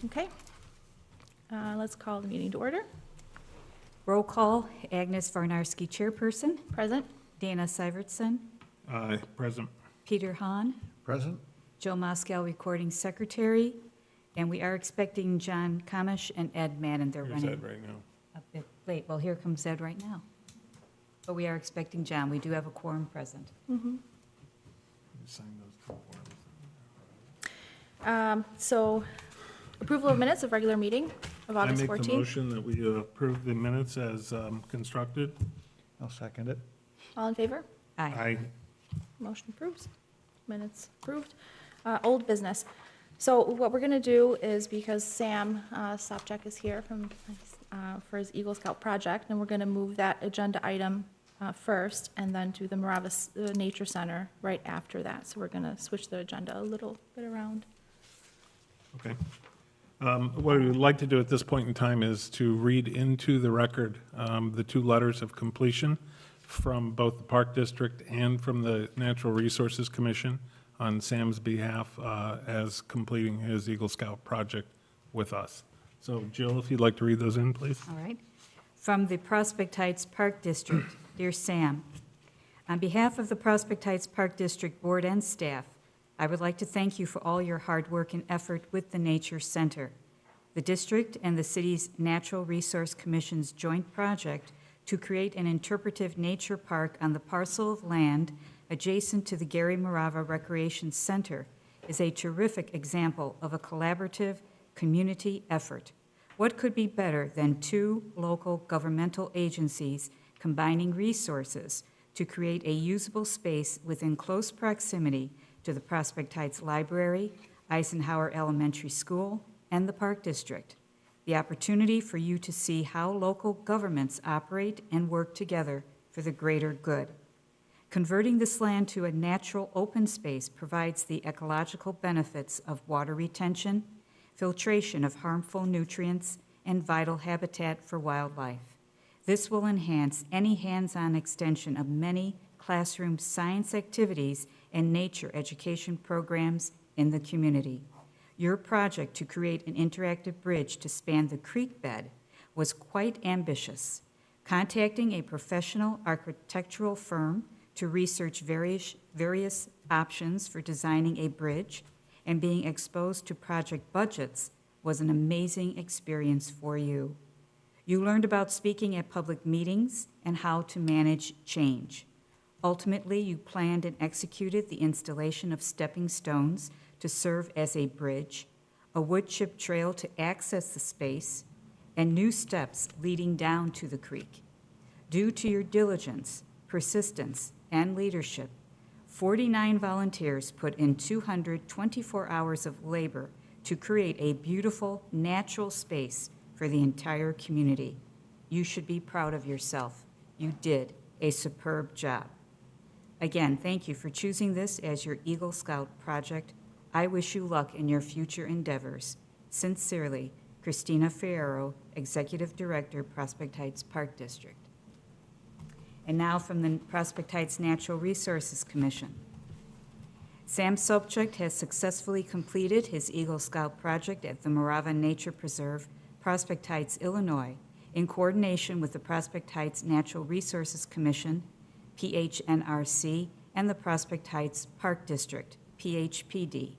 Okay. Let's call the meeting to order. Roll call, Agnes Varnarski, chairperson. Present. Dana Syvertson. Aye, present. Peter Hahn. Present? Joe Moskow, recording secretary. And we are expecting John Kamish and Ed Madden. They're Here's running Ed right now. a bit late. Well, here comes Ed right now. But we are expecting John. We do have a quorum present. Mhm. You sign those two forms. So approval of minutes of regular meeting of August I make the 14th. motion that we approve the minutes as constructed. I'll second it. All in favor? Aye. Aye. Motion approves. Minutes approved. Old business. So what we're going to do is, because Sam Sopchak is here for his Eagle Scout project, and we're going to move that agenda item first, and then do the Morava Nature Center right after that. So we're going to switch the agenda a little bit around. Okay. What we would like to do at this point in time is to read into the record the two letters of completion from both the Park District and from the Natural Resources Commission on Sam's behalf as completing his Eagle Scout project with us. So Jill, if you'd like to read those in, please. All right. From the Prospect Heights Park District, dear Sam, on behalf of the Prospect Heights Park District Board and staff, I would like to thank you for all your hard work and effort with the Nature Center. The district and the city's Natural Resource Commission's joint project to create an interpretive nature park on the parcel of land adjacent to the Gary Morava Recreation Center is a terrific example of a collaborative community effort. What could be better than two local governmental agencies combining resources to create a usable space within close proximity to the Prospect Heights Library, Eisenhower Elementary School, and the Park District? The opportunity for you to see how local governments operate and work together for the greater good. Converting this land to a natural open space provides the ecological benefits of water retention, filtration of harmful nutrients, and vital habitat for wildlife. This will enhance any hands-on extension of many classroom science activities and nature education programs in the community. Your project to create an interactive bridge to span the creek bed was quite ambitious. Contacting a professional architectural firm to research various options for designing a bridge and being exposed to project budgets was an amazing experience for you. You learned about speaking at public meetings and how to manage change. Ultimately, you planned and executed the installation of stepping stones to serve as a bridge, a wood chip trail to access the space, and new steps leading down to the creek. Due to your diligence, persistence, and leadership, 49 volunteers put in 224 hours of labor to create a beautiful, natural space for the entire community. You should be proud of yourself. You did a superb job. Again, thank you for choosing this as your Eagle Scout project. I wish you luck in your future endeavors. Sincerely, Christina Ferrero, Executive Director, Prospect Heights Park District. And now from the Prospect Heights Natural Resources Commission. Sam Sopchak has successfully completed his Eagle Scout project at the Morava Nature Preserve, Prospect Heights, Illinois, in coordination with the Prospect Heights Natural Resources Commission, PHNRC, and the Prospect Heights Park District, PHPD.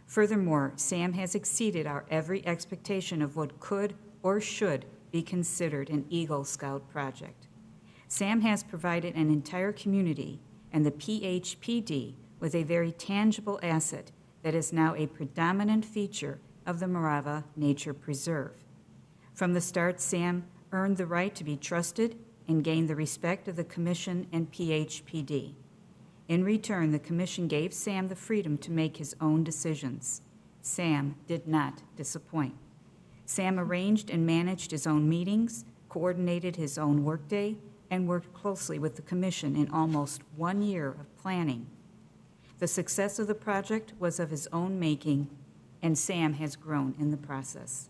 Furthermore, Sam has exceeded our every expectation of what could or should be considered an Eagle Scout project. Sam has provided an entire community and the PHPD with a very tangible asset that is now a predominant feature of the Morava Nature Preserve. From the start, Sam earned the right to be trusted and gained the respect of the Commission and PHPD. In return, the Commission gave Sam the freedom to make his own decisions. Sam did not disappoint. Sam arranged and managed his own meetings, coordinated his own workday, and worked closely with the Commission in almost 1 year of planning. The success of the project was of his own making, and Sam has grown in the process.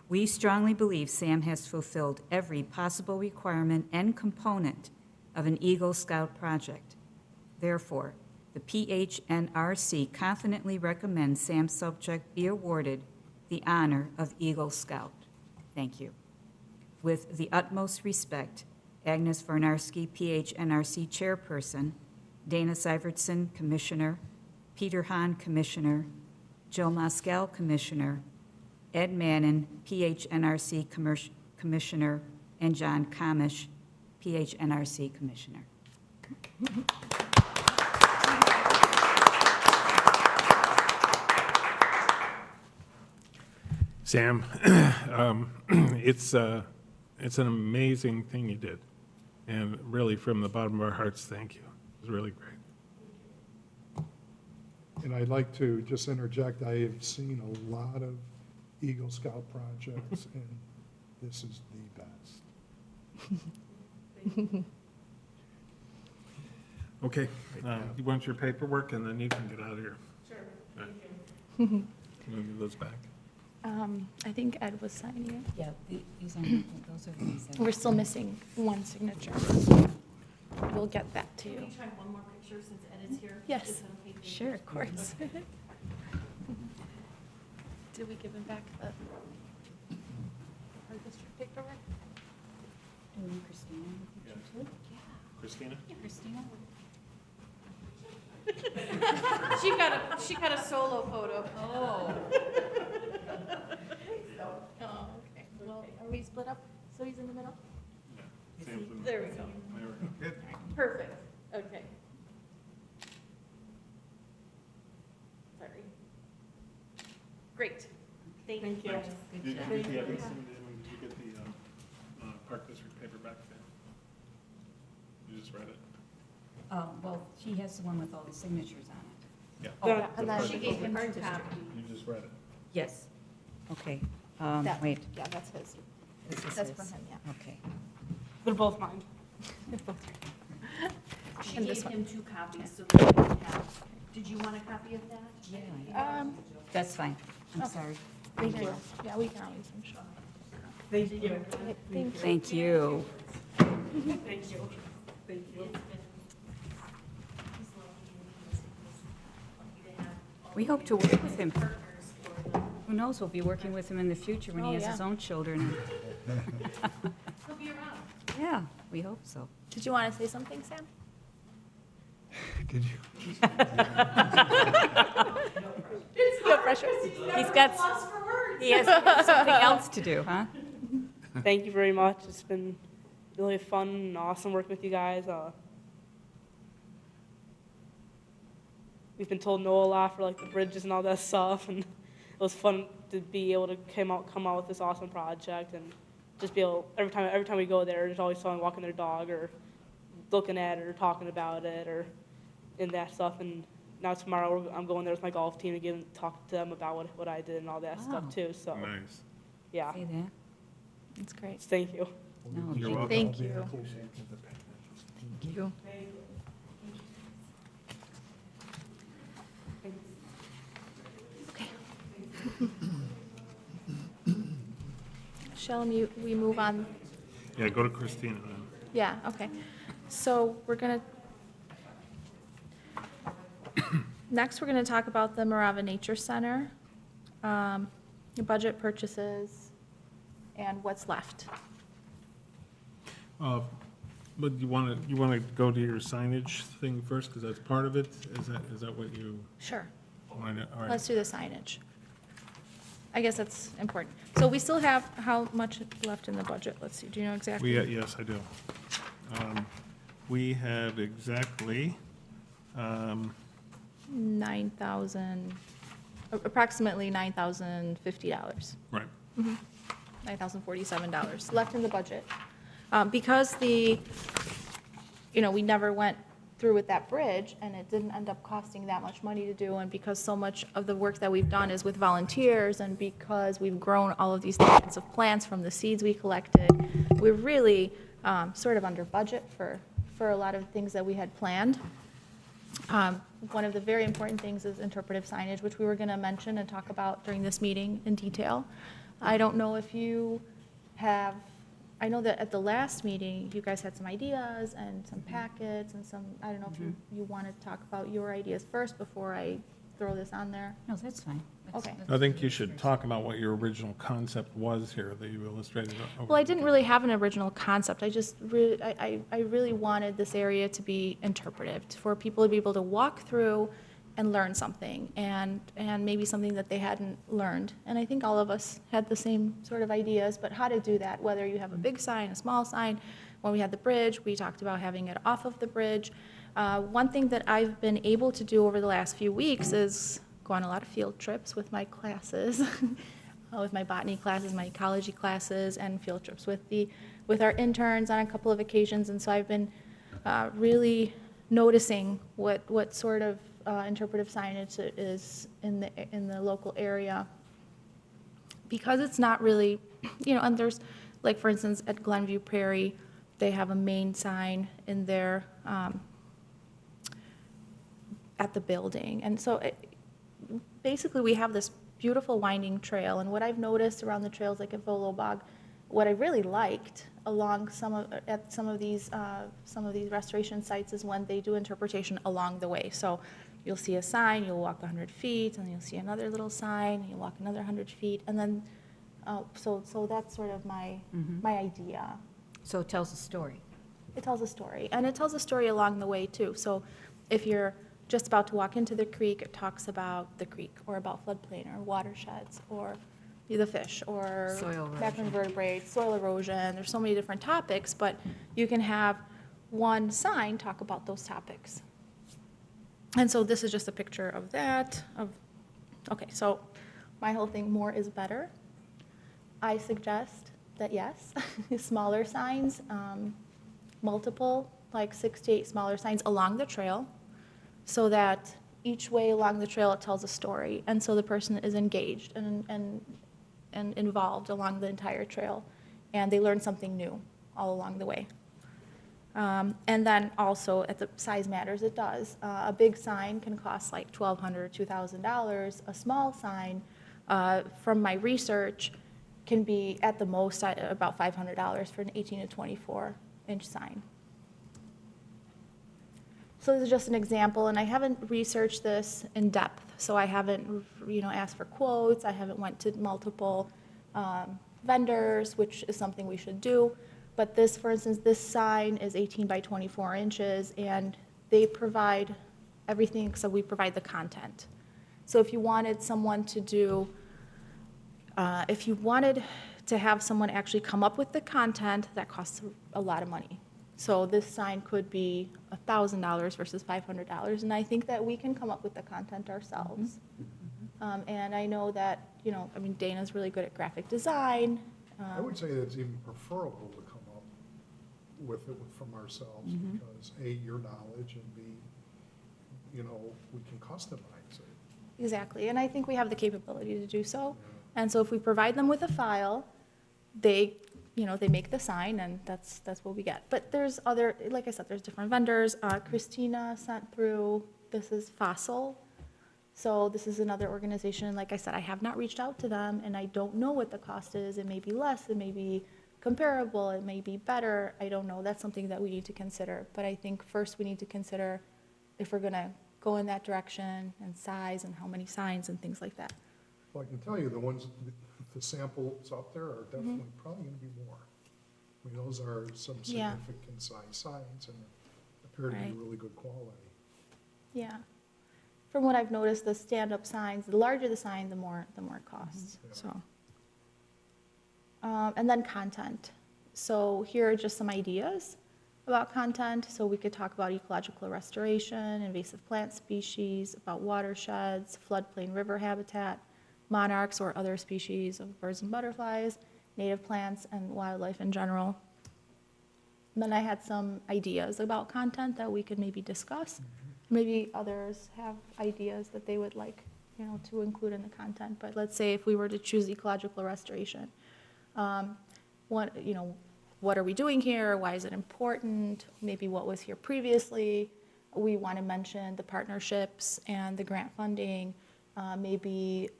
We strongly believe Sam has fulfilled every possible requirement and component of an Eagle Scout project. Therefore, the PHNRC confidently recommends Sam Sopchak be awarded the honor of Eagle Scout. Thank you. With the utmost respect, Agnes Varnarski, PHNRC Chairperson, Dana Syvertson, Commissioner, Peter Hahn, Commissioner, Joe Moscal, Commissioner, Ed Mannon, PHNRC Commissioner, and John Comish, PHNRC Commissioner. Sam, it's an amazing thing you did. And really, from the bottom of our hearts, thank you. It was really great. And I'd like to just interject, I have seen a lot of Eagle Scout projects, and this is the best. Okay, you want your paperwork, and then you can get out of here. Sure. Move those back. I think Ed was signing it. Yeah, these are, those are these. We're still missing one signature. We'll get that to you. Can we try one more picture since Ed is here? Yes. Is that okay? Thank you. Sure, of course. Did we give him back the our district paperwork? Do we need Christina in the picture too? Christina? Christina? She got a solo photo. Oh. Oh, okay. Well, are we split up so he's in the middle? There we go. Good. Perfect. Okay. Sorry. Great. Thank you. Did you get the Evanston, did you get the Park District paper back then? You just read it? Well, she has the one with all the signatures on it. Yeah. Oh, and then She gave him her copy. You just read it. Yes. Okay, that- wait. Yeah, that's his. This is That's his. for him, yeah. Okay. They're both mine. She And gave this one. him 2 copies, so that we can have. Did you want a copy of that? Yeah, that's fine. I'm sorry. Thank you. Yeah, we can always make sure. Thank you. Thank you. Thank you. Thank you. Thank you. We hope to work with him. Who knows, we'll be working with him in the future when he Oh, has his yeah. own children. He'll be around. Yeah, we hope so. Did you want to say something, Sam? Could you? No pressure. He's got, he has something else to do, huh? Thank you very much. It's been really fun and awesome working with you guys. We've been told no a lot for like the bridges and all that stuff, and it was fun to be able to come out with this awesome project and just be able every time we go there, there's always someone walking their dog or looking at it or talking about it or in that stuff. And now tomorrow I'm going there with my golf team and talk to them about what I did and all that Wow. stuff too. So Nice. yeah, Say that. That's great. thank you. No, You're welcome. Thank you. Thank you. Shall we move on? Yeah, go to Christina then. Yeah, okay. So we're gonna, next, we're gonna talk about the Morava Nature Center, the budget purchases, and what's left. But you want to go to your signage thing first, because that's part of it? Is that what you Sure. want to, all right. Let's do the signage. I guess that's important. So we still have how much left in the budget? Let's see, do you know exactly? Yes, I do. We have exactly, 9,000, approximately $9,050. right, $9,047 left in the budget. Because we never went through with that bridge, and it didn't end up costing that much money to do, and because so much of the work that we've done is with volunteers, and because we've grown all of these types of plants from the seeds we collected, we're really sort of under budget for a lot of things that we had planned. One of the very important things is interpretive signage, which we were going to mention and talk about during this meeting in detail. I don't know if you have, I know that at the last meeting, you guys had some ideas and some packets and some, I don't know if you want to talk about your ideas first before I throw this on there? No, that's fine. Okay. I think you should talk about what your original concept was here that you illustrated. over Well, I the didn't really have an original concept. I just really, I really wanted this area to be interpretive, for people to be able to walk through and learn something, and maybe something that they hadn't learned. And I think all of us had the same sort of ideas, but how to do that, whether you have a big sign, a small sign. When we had the bridge, we talked about having it off of the bridge. One thing that I've been able to do over the last few weeks is go on a lot of field trips with my classes, with my botany classes, my ecology classes, and field trips with our interns on a couple of occasions. And so I've been really noticing what sort of interpretive signage is in the local area, because it's not really, and there's, like, for instance, at Glenview Prairie, they have a main sign in there at the building. And so basically we have this beautiful winding trail, and what I've noticed around the trails, like at Volo Bog, what I really liked along some of these restoration sites is when they do interpretation along the way. So you'll see a sign, you'll walk 100 feet, and you'll see another little sign, and you'll walk another 100 feet, and then, so that's sort of my idea. So it tells a story. It tells a story, and it tells a story along the way, too. So if you're just about to walk into the creek, it talks about the creek, or about floodplain, or watersheds, or the fish, or Soil macroinvertebrates, soil erosion. There's so many different topics, but you can have one sign talk about those topics. And so this is just a picture of that. Okay, so my whole thing, more is better. I suggest that, yes, smaller signs, multiple, like 6 to 8 smaller signs along the trail, so that each way along the trail it tells a story, and so the person is engaged and involved along the entire trail, and they learn something new all along the way. And then also, at the size matters, it does. A big sign can cost like $1,200 or $2,000. A small sign, from my research, can be at the most about $500 for an 18 to 24 inch sign. So this is just an example, and I haven't researched this in depth, so I haven't, asked for quotes. I haven't went to multiple vendors, which is something we should do. But this, for instance, this sign is 18 by 24 inches, and they provide everything, so we provide the content. So if you wanted someone to do, if you wanted to have someone actually come up with the content, that costs a lot of money. So this sign could be $1,000 versus $500, and I think that we can come up with the content ourselves. And I know that, Dana's really good at graphic design. I would say it's even preferable to come up with it from ourselves, because A, your knowledge, and B, we can customize it. Exactly, and I think we have the capability to do so. And so if we provide them with a file, they make the sign, and that's what we get. But there's other, like I said, there's different vendors. Christina sent through, this is Fossil. So this is another organization. Like I said, I have not reached out to them, and I don't know what the cost is. It may be less, it may be comparable, it may be better. I don't know. That's something that we need to consider. But I think first we need to consider if we're going to go in that direction, and size, and how many signs, and things like that. Well, I can tell you, the samples up there are definitely probably going to be more. Those are some Yeah. significant size signs, and appear to be Right. really good quality. Yeah. From what I've noticed, the stand-up signs, the larger the sign, the more it costs, Yeah. so. And then content. So here are just some ideas about content. So we could talk about ecological restoration, invasive plant species, about watersheds, floodplain river habitat, monarchs or other species of birds and butterflies, native plants, and wildlife in general. And then I had some ideas about content that we could maybe discuss. Maybe others have ideas that they would like, to include in the content. But let's say if we were to choose ecological restoration, what are we doing here? Why is it important? Maybe what was here previously? We want to mention the partnerships and the grant funding. Maybe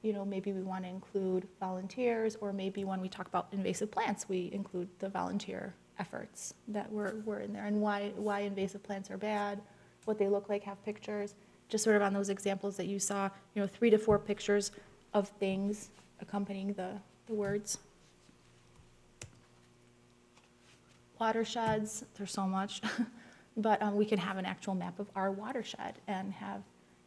we want to include volunteers, or maybe when we talk about invasive plants, we include the volunteer efforts that were in there, and why invasive plants are bad, what they look like, have pictures. just sort of on those examples that you saw, 3 to 4 pictures of things accompanying the words. Watersheds, there's so much, but we can have an actual map of our watershed and have,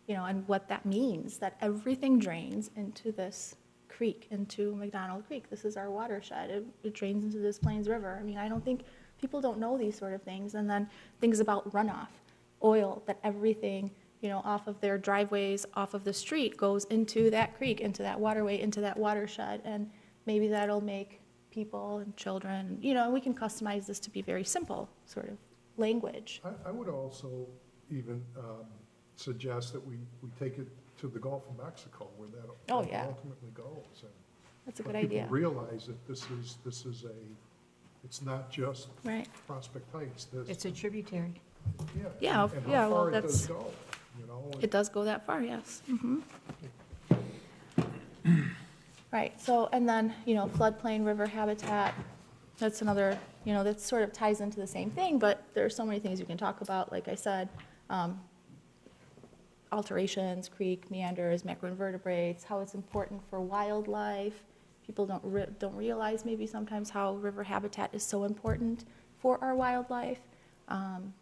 and what that means, that everything drains into this creek, into McDonald Creek. This is our watershed. It drains into this Plains River. I mean, I don't think, people don't know these sort of things. And then things about runoff, oil, that everything, off of their driveways, off of the street goes into that creek, into that waterway, into that watershed. And maybe that'll make people and children, and we can customize this to be very simple sort of language. I would also even suggest that we take it to the Gulf of Mexico, where that Oh, yeah. ultimately goes. And That's a good let people idea. realize that this is it's not just Right. Prospect Heights. It's a tributary. Yeah, and yeah, how well, far it does that's- go, and- It does go that far, yes. Right, so, and then, floodplain, river habitat, that's another, that sort of ties into the same thing, but there are so many things you can talk about, like I said, alterations, creek, meanders, macroinvertebrates, how it's important for wildlife. People don't realize maybe sometimes how river habitat is so important for our wildlife. And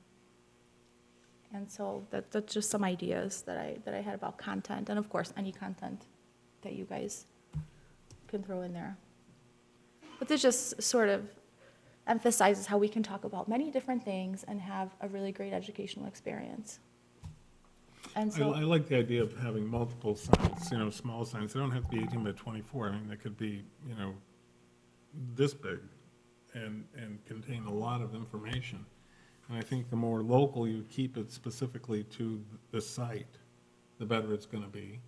so that's just some ideas that I had about content, and of course, any content that you guys can throw in there. But this just sort of emphasizes how we can talk about many different things and have a really great educational experience. And I so, like the idea of having multiple signs, small signs. They don't have to be 18 by 24. I mean, they could be, this big and contain a lot of information. And I think the more local you keep it specifically to the site, the better it's going to be.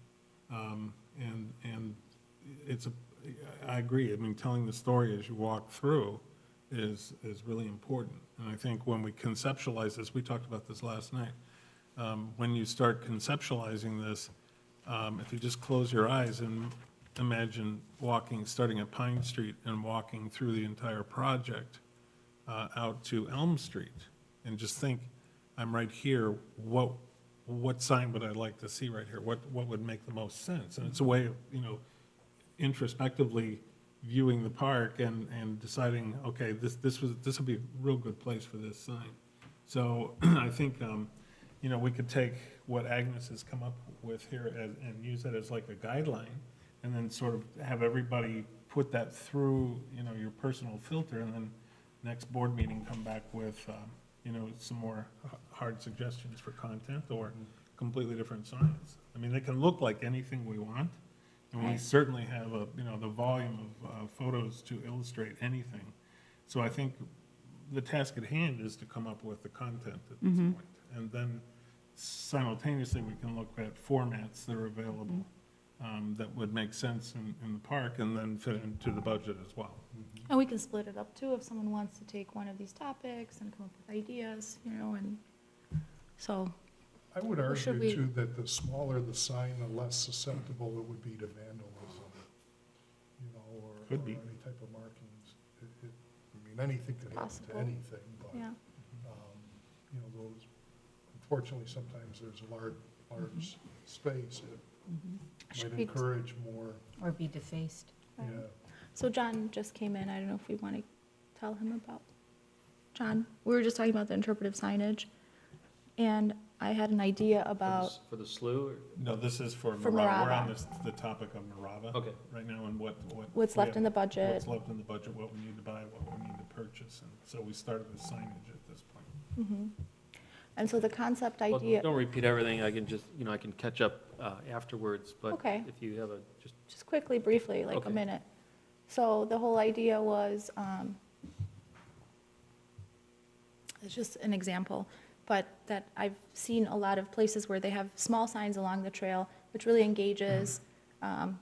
And I agree. I mean, telling the story as you walk through is really important. And I think when we conceptualize this, we talked about this last night, when you start conceptualizing this, if you just close your eyes and imagine starting at Pine Street and walking through the entire project out to Elm Street, and just think, I'm right here, what sign would I like to see right here? What would make the most sense? And it's a way of, introspectively viewing the park and deciding, okay, this would be a real good place for this sign. So I think, we could take what Agnes has come up with here and use that as like a guideline, and then sort of have everybody put that through, your personal filter, and then next board meeting come back with, some more hard suggestions for content or completely different signs. I mean, they can look like anything we want, and we Right. certainly have the volume of photos to illustrate anything. So I think the task at hand is to come up with the content at this point. And then simultaneously, we can look at formats that are available that would make sense in the park and then fit into the budget as well. and we can split it up too, if someone wants to take one of these topics and come up with ideas, and so, I would Or should argue we- too that the smaller the sign, the less susceptible it would be to vandalism, or Could be. any type of markings. Anything could happen to Possible. anything, but, yeah. those, unfortunately, sometimes there's a large space. It Should might we- encourage more, Or be defaced. Right. yeah. So John just came in, I don't know if we want to tell him about, John, we were just talking about the interpretive signage, and I had an idea about, For the slough, No, this is for For Marava. We're Marava. on the topic of Marava Okay. right now, and what. what's we left have- in the budget. What's left in the budget, what we need to buy, what we need to purchase, and so we started with signage at this point. And so the concept well, idea, don't repeat everything, I can just, I can catch up afterwards, but Okay. if you have just quickly, briefly, like a Okay. minute. So the whole idea was, it's just an example, but that I've seen a lot of places where they have small signs along the trail, which really engages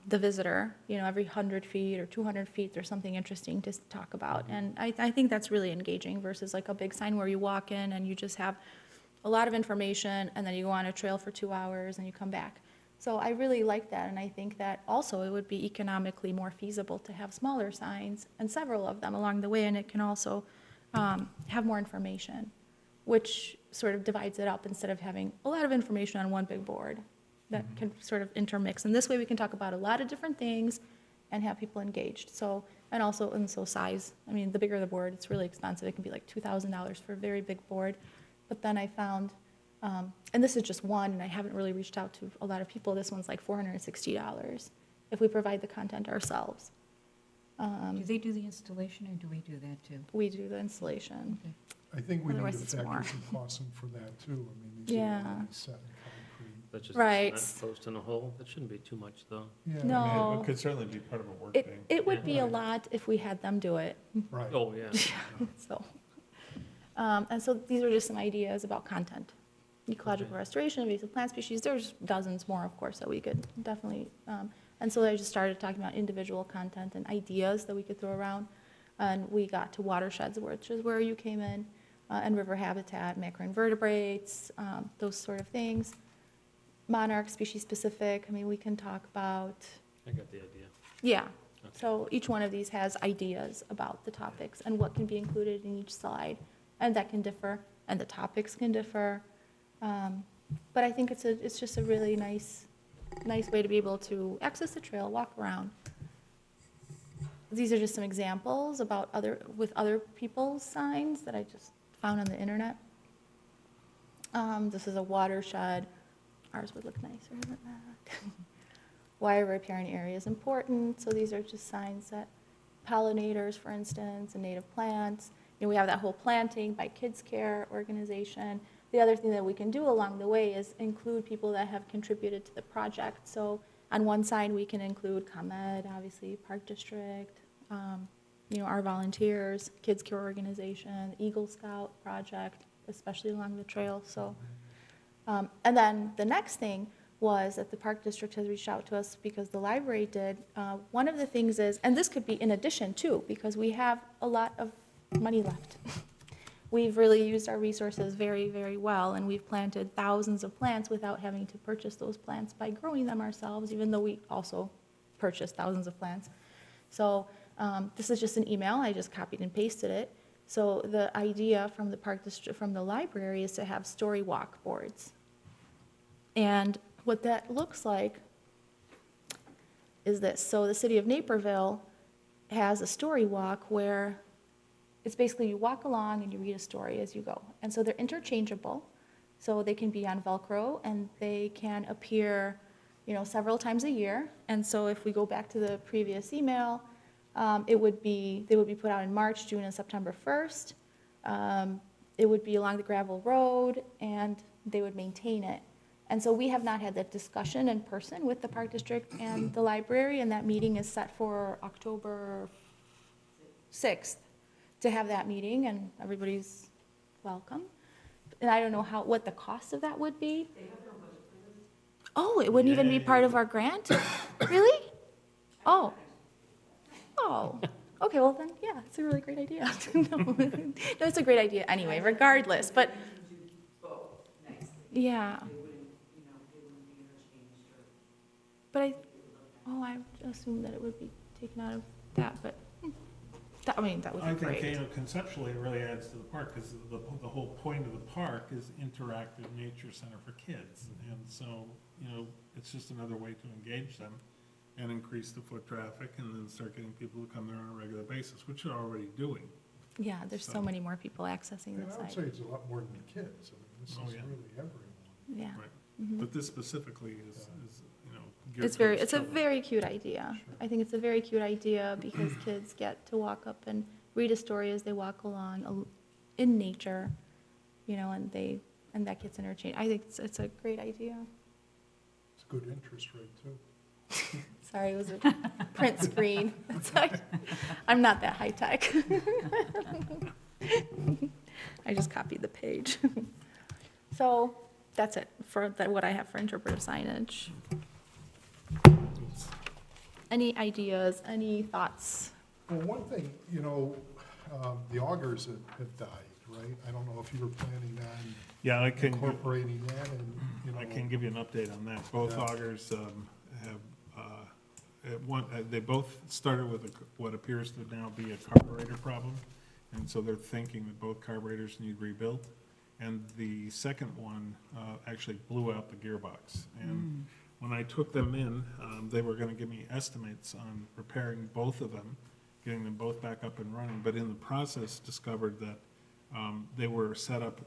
the visitor, every 100 feet or 200 feet, there's something interesting to talk about. And I think that's really engaging versus like a big sign where you walk in and you just have a lot of information, and then you go on a trail for 2 hours and you come back. So I really like that, and I think that also it would be economically more feasible to have smaller signs and several of them along the way, and it can also have more information. which sort of divides it up instead of having a lot of information on one big board that can sort of intermix. And this way we can talk about a lot of different things and have people engaged. So, and so size. I mean, the bigger the board, it's really expensive. It can be like $2,000 for a very big board. But then I found, and this is just one, and I haven't really reached out to a lot of people. This one's like $460 if we provide the content ourselves. Do they do the installation, or do we do that too? We do the installation. Okay. I think we need to Otherwise it's factor more. some costs in for that too. I mean, these are Yeah. already set in concrete. That's just Right. not post in a hole. That shouldn't be too much, though. Yeah, No. I mean, it could certainly be part of a work day. It would be a Right. lot if we had them do it, right. Oh, yeah. so. And so these are just some ideas about content. Ecological Okay. restoration, invasive plant species, there's dozens more, of course, that we could definitely, and so I just started talking about individual content and ideas that we could throw around. And we got to watersheds, which is where you came in, and river habitat, macroinvertebrates, those sort of things. Monarch, species specific, I mean, we can talk about, I got the idea. yeah. Okay. So each one of these has ideas about the topics and what can be included in each slide. And that can differ, and the topics can differ. But I think it's just a really nice way to be able to access the trail, walk around. These are just some examples about other people's signs that I just found on the internet. This is a watershed. Ours would look nicer than that. Why a riparian area is important. So these are just signs that pollinators, for instance, and native plants. You know, we have that whole planting by Kids Care organization. The other thing that we can do along the way is include people that have contributed to the project. So on one side, we can include ComEd, obviously, Park District, you know, our volunteers, Kids Care organization, Eagle Scout project, especially along the trail. So, and then the next thing was that the Park District has reached out to us because the library did. One of the things is, and this could be in addition too, because we have a lot of money left. We've really used our resources very, very well, and we've planted thousands of plants without having to purchase those plants by growing them ourselves, even though we also purchased thousands of plants. So this is just an email. I just copied and pasted it. So the idea from the Park District, from the library, is to have story walk boards. And what that looks like is this. So the city of Naperville has a story walk where it's basically you walk along and you read a story as you go. And so they're interchangeable. So they can be on Velcro and they can appear, you know, several times a year. And so if we go back to the previous email, they would be put out in March, June, and September 1st. It would be along the gravel road and they would maintain it. And so we have not had that discussion in person with the Park District and the library, and that meeting is set for October 6th to have that meeting, and everybody's welcome. And I don't know what the cost of that would be. Oh, it wouldn't even be part of our grant? Really? Oh. Oh. Okay, well then, yeah, it's a really great idea. No, it's a great idea anyway, regardless, but, yeah. But I assumed that it would be taken out of that, but, I mean, that would I be think, you great. know, conceptually, it really adds to the park, because the whole point of the park is interactive nature center for kids. And so, you know, it's just another way to engage them and increase the foot traffic and then start getting people to come there on a regular basis, which they're already doing. Yeah, there's so So- many more people accessing And the I would site. say it's a lot more than the kids. I mean, this Oh, is yeah. really everyone. Yeah. Right. Mhm. But this specifically is, you know, geared It's towards it's a children. very cute idea. Sure. I think it's a very cute idea because kids get to walk up and read a story as they walk along in nature, you know, and that gets interchanged. I think it's a great idea. It's a good interest rate too. Sorry, it was a print screen. It's like, I'm not that high tech. I just copied the page. So that's it for what I have for interpretive signage. Any ideas, any thoughts? Well, one thing, you know, the augers have died, right? I don't know if you were planning on Yeah, I can, incorporating that and, you know. I can give you an update on that. Both Yeah. augers have, they both started with what appears to now be a carburetor problem. And so they're thinking that both carburetors need rebuilt. and the second one actually blew out the gearbox. And when I took them in, they were going to give me estimates on repairing both of them, getting them both back up and running, but in the process discovered that they were set up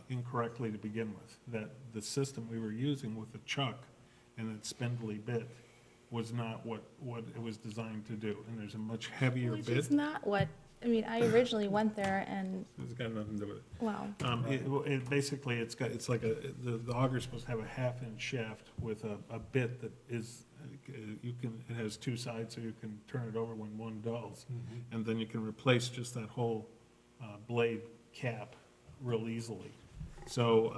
incorrectly to begin with, that the system we were using with the chuck and that spindly bit was not what it was designed to do, and there's a much heavier Which bit. is not what, I mean, I originally went there and, It's got nothing to do with it. wow. Basically, it's like the auger's supposed to have a half-inch shaft with a bit that is, it has two sides, so you can turn it over when one dulls. And then you can replace just that whole blade cap real easily. So,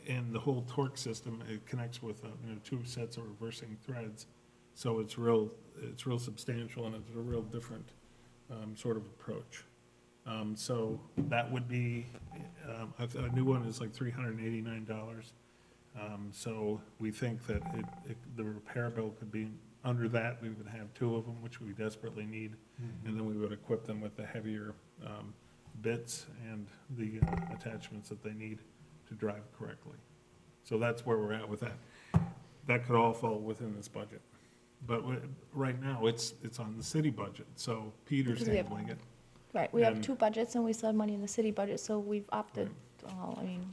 and the whole torque system, it connects with, two sets of reversing threads. So it's real substantial, and it's a real different sort of approach. So that would be, a new one is like $389. So we think that the repair bill could be under that. We would have two of them, which we desperately need. And then we would equip them with the heavier bits and the attachments that they need to drive correctly. So that's where we're at with that. That could all fall within this budget. But right now, it's on the city budget, so Peter's Because we have- handling it. Right, we have And- two budgets and we still have money in the city budget, so we've opted, well, I mean,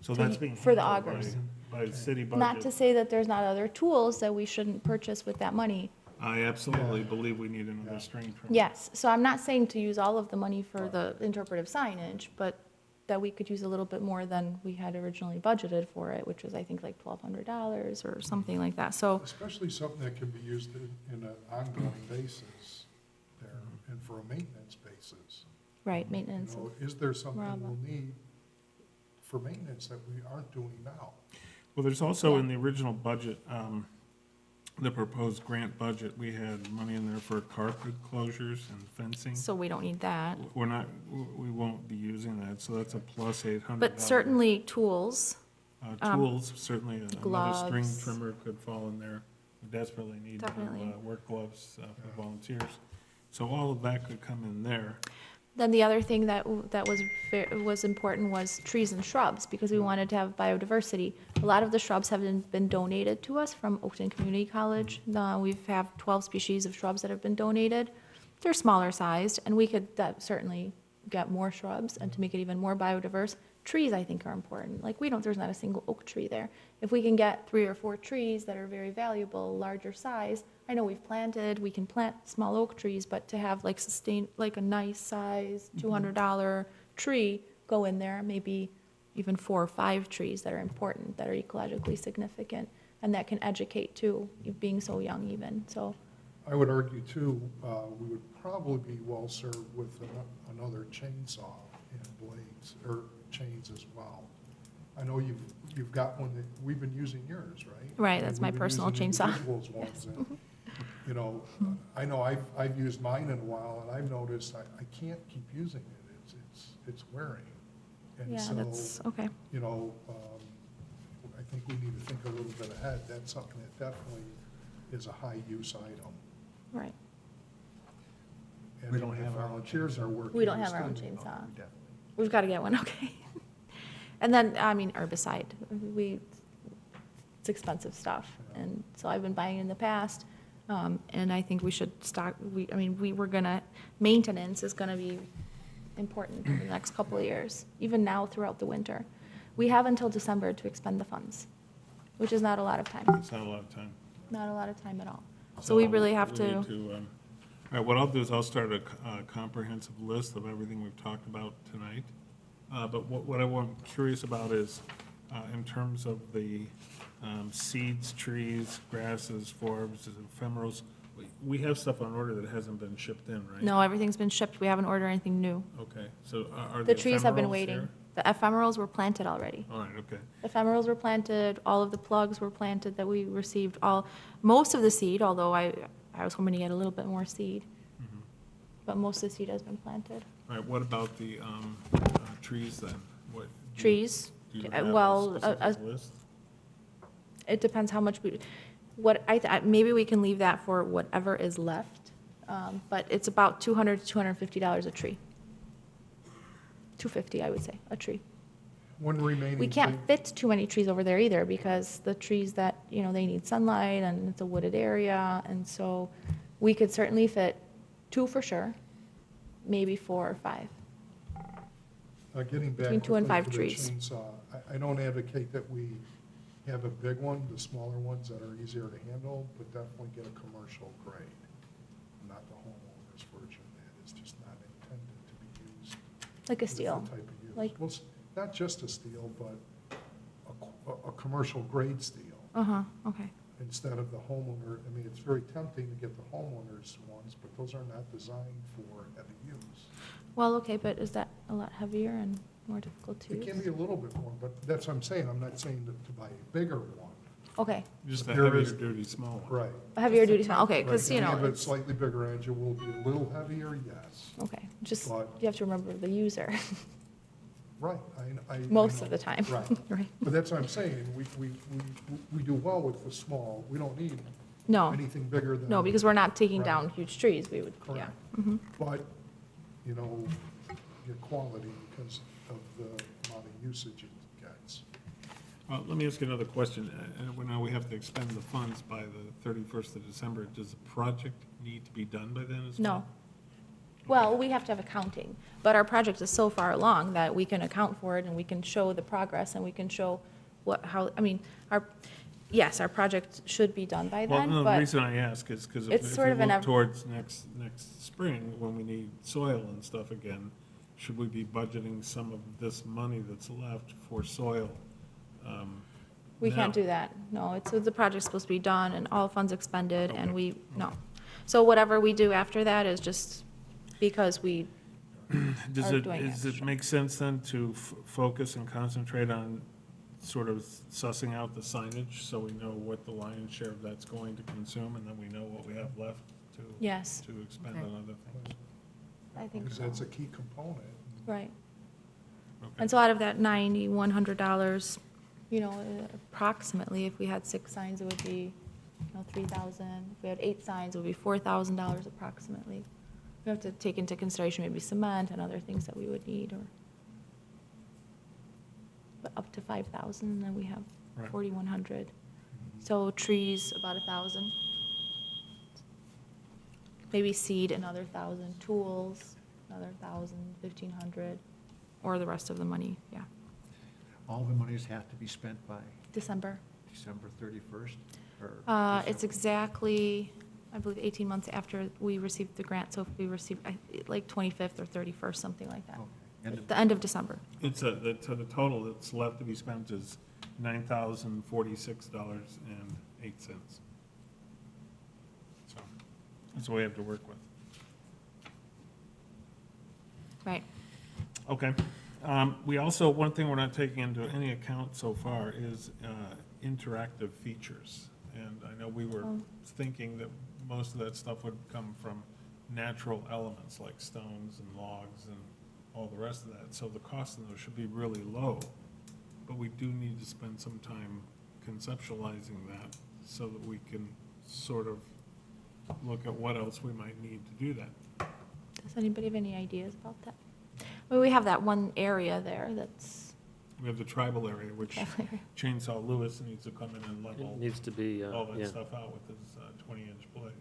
So to- that's being for the handled augers. by city not to budget. say that there's not other tools that we shouldn't purchase with that money. I absolutely believe we need another string trimmer. Yes, so I'm not saying to use all of the money for the interpretive signage, but that we could use a little bit more than we had originally budgeted for it, which was, I think, like $1,200 or something like that, so, Especially something that can be used in an ongoing basis there, and for a maintenance basis. right, You maintenance. know, is there something Bravo. we'll need for maintenance that we aren't doing now? Well, there's also Yeah. in the original budget, the proposed grant budget, we had money in there for carpet closures and fencing. So we don't need that. We won't be using that, so that's a plus $800. But certainly tools, Tools, certainly another string gloves. trimmer could fall in there. We desperately need Definitely. work gloves for volunteers. So all of that could come in there. then the other thing that was important was trees and shrubs, because we wanted to have biodiversity. A lot of the shrubs have been donated to us from Oakton Community College. We have 12 species of shrubs that have been donated. They're smaller sized, and we could certainly get more shrubs, and to make it even more biodiverse. Trees, I think, are important. Like, there's not a single oak tree there. If we can get 3 or 4 trees that are very valuable, larger size, I know we can plant small oak trees, but to have like a nice size $200 tree go in there, maybe even 4 or 5 trees that are important, that are ecologically significant, and that can educate too, being so young even, so. I would argue too, we would probably be well served with another chainsaw and blades, or chains as well. I know you've got one that, we've been using yours, right? Right, that's my We've been personal using chainsaw. individuals' ones, and, you know, I know I've used mine in a while, and I've noticed I can't keep using it, it's wearing. And Yeah, so, that's, okay. you know, I think we need to think a little bit ahead. That's something that definitely is a high-use item. Right. And We don't if have our own volunteers are working. We don't have our own still- chainsaw. We've got to get one, okay. And then, I mean, herbicide, it's expensive stuff, and so I've been buying in the past, and I think we should stock, maintenance is gonna be important in the next couple of years, even now throughout the winter. We have until December to expend the funds, which is not a lot of time, It's not a lot of time. not a lot of time at all. So we really have we need to, all right, what I'll do is I'll start a comprehensive list of everything we've talked about tonight. But what I'm curious about is, in terms of the seeds, trees, grasses, forbs, ephemerals, we have stuff on order that hasn't been shipped in, right? no, everything's been shipped, we haven't ordered anything new. Okay, so are The trees have been ephemerals waiting. here? The ephemerals were planted already. All right, okay. Ephemerals were planted, all of the plugs were planted that we received, most of the seed, although I was hoping to get a little bit more seed. Mm-hmm. But most of the seed has been planted. All right, what about the trees then? What, Trees, do you have well, a specific list? it depends how much maybe we can leave that for whatever is left. But it's about $200 to $250 a tree. $250, I would say, a tree. One remaining we can't thing- fit too many trees over there either, because the trees that, they need sunlight, and it's a wooded area, and so we could certainly fit 2 for sure, maybe 4 or 5. Getting back Between 2 and quickly 5 to the trees. chainsaw, I don't advocate that we have a big one, the smaller ones that are easier to handle, but definitely get a commercial grade, not the homeowner's version that is just not intended to be used. Like a for steel. different type of use. Like- Well, not just a steel, but a commercial grade steel, Okay. instead of the homeowner. I mean, it's very tempting to get the homeowner's ones, but those are not designed for heavy use. Well, okay, but is that a lot heavier and more difficult to It use? can be a little bit more, but that's what I'm saying. I'm not saying to buy a bigger one. Okay, Just a There heavier is- duty small one. Right. a heavier duty small, okay, because, Right. If a it's, slightly bigger engine will be a little heavier, yes. okay, just, But- you have to remember the user, Right. I most know. of the time. Right. Right. But that's what I'm saying. We do well with the small. We don't need No, anything bigger than. no, because we're not taking Right. down huge trees, we would, yeah. Correct. But, your quality because of the amount of usage it gets. Let me ask you another question. We know we have to expend the funds by the 31st of December. Does the project need to be done by then as well? No. Well, we have to have accounting, but our project is so far along that we can account for it, and we can show the progress, and we can show yes, our project should be done by Well, then, no, the but, reason I ask is because It's if sort we of an look ev- towards next spring, when we need soil and stuff again, should we be budgeting some of this money that's left for soil? we can't now? do that. No, the project's supposed to be done, and all funds expended, and no. So whatever we do after that is just because we, Does are it, doing does it extra. make sense then to focus and concentrate on sort of sussing out the signage so we know what the lion's share of that's going to consume, and then we know what we have left to, yes, to expend Okay. on other things? I think Because so. that's a key component. Right. Okay. And so out of that $9,100, approximately, if we had 6 signs, it would be, 3,000. If we had 8 signs, it would be $4,000 approximately. We have to take into consideration maybe cement and other things that we would need, but up to 5,000, and then we have Right. 4,100. So trees, about 1,000. Maybe seed, another 1,000. Tools, another 1,000, 1,500, or the rest of the money, yeah. All the monies have to be spent by December. December 31st? or It's December- exactly, I believe, 18 months after we received the grant, so if we received, like 25th or 31st, something like that. Okay. End of- The end of December. It's so the total that's left to be spent is $9,046.08. So that's what we have to work with. Right. Okay. We also, one thing we're not taking into any account so far is interactive features. And I know we were Oh. thinking that most of that stuff would come from natural elements like stones and logs and all the rest of that. So the cost of those should be really low. But we do need to spend some time conceptualizing that so that we can sort of look at what else we might need to do that. Does anybody have any ideas about that? Well, we have that one area there that's, We have the tribal area, which Chainsaw Lewis needs to come in and It level needs to be, all that yeah. stuff out with his 20-inch blade.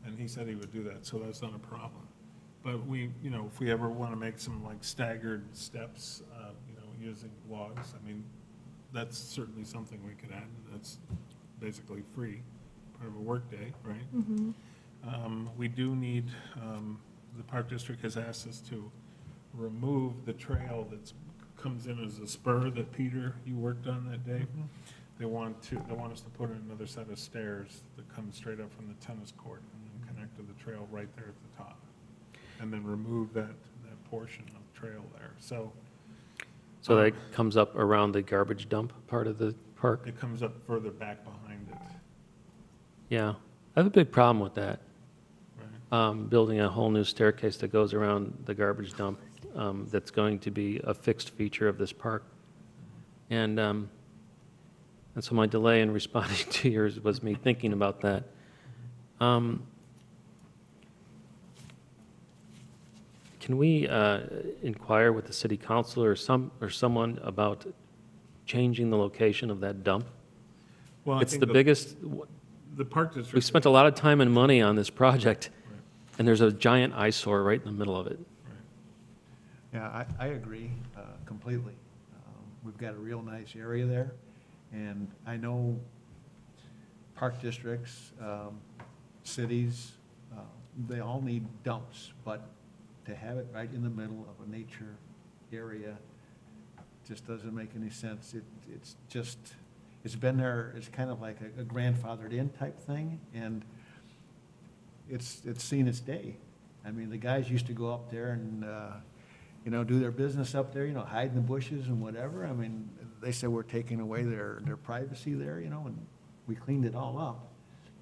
And he said he would do that, so that's not a problem. But we, if we ever want to make some like staggered steps, using logs, I mean, that's certainly something we could add. That's basically free, part of a workday, right? We do need, the Park District has asked us to remove the trail that's, comes in as a spur that Peter, you worked on that day. They want us to put in another set of stairs that come straight up from the tennis court and then connect to the trail right there at the top. And then remove that portion of trail there. So So that comes up around the garbage dump part of the park? it comes up further back behind it, Yeah. I have a big problem with that, right? building a whole new staircase that goes around the garbage dump that's going to be a fixed feature of this park. And so my delay in responding to yours was me thinking about that. Can we inquire with the city council or someone about changing the location of that dump? Well, I It's think the biggest, The Park District. we've spent a lot of time and money on this project, and there's a giant eyesore right in the middle of it. Yeah, I agree completely. We've got a real nice area there, and I know park districts, cities, they all need dumps, but to have it right in the middle of a nature area just doesn't make any sense. It's just, it's been there, it's kind of like a grandfathered in type thing, and it's seen its day. I mean, the guys used to go up there and, do their business up there, hide in the bushes and whatever. I mean, they said we're taking away their privacy there, and we cleaned it all up,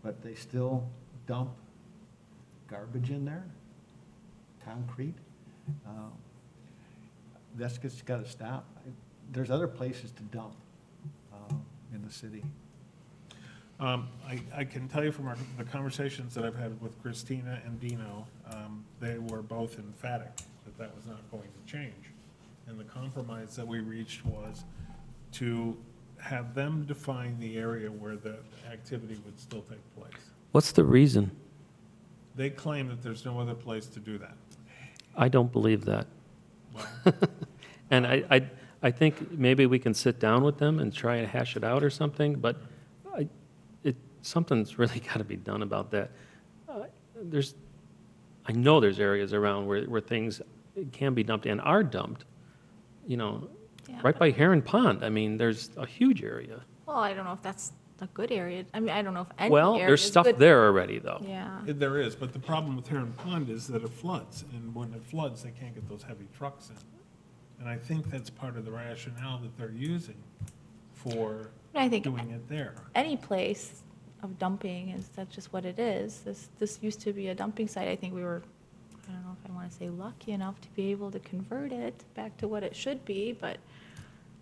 but they still dump garbage in there, concrete. That's just got to stop. There's other places to dump in the city. I can tell you from the conversations that I've had with Christina and Dino, they were both emphatic that was not going to change. And the compromise that we reached was to have them define the area where the activity would still take place. What's the reason? They claim that there's no other place to do that. I don't believe that. Well, And I think maybe we can sit down with them and try and hash it out or something, but something's really got to be done about that. I know there's areas around where things can be dumped and are dumped, Yeah, right by Heron Pond. I mean, there's a huge area. Well, I don't know if that's a good area. I mean, I don't know if any Well, area there's is stuff good. there already, though. Yeah. there is, but the problem with Heron Pond is that it floods, and when it floods, they can't get those heavy trucks in. And I think that's part of the rationale that they're using for I think doing it there. any place of dumping that's just what it is. This used to be a dumping site. I think we were, I don't know if I want to say lucky enough to be able to convert it back to what it should be, but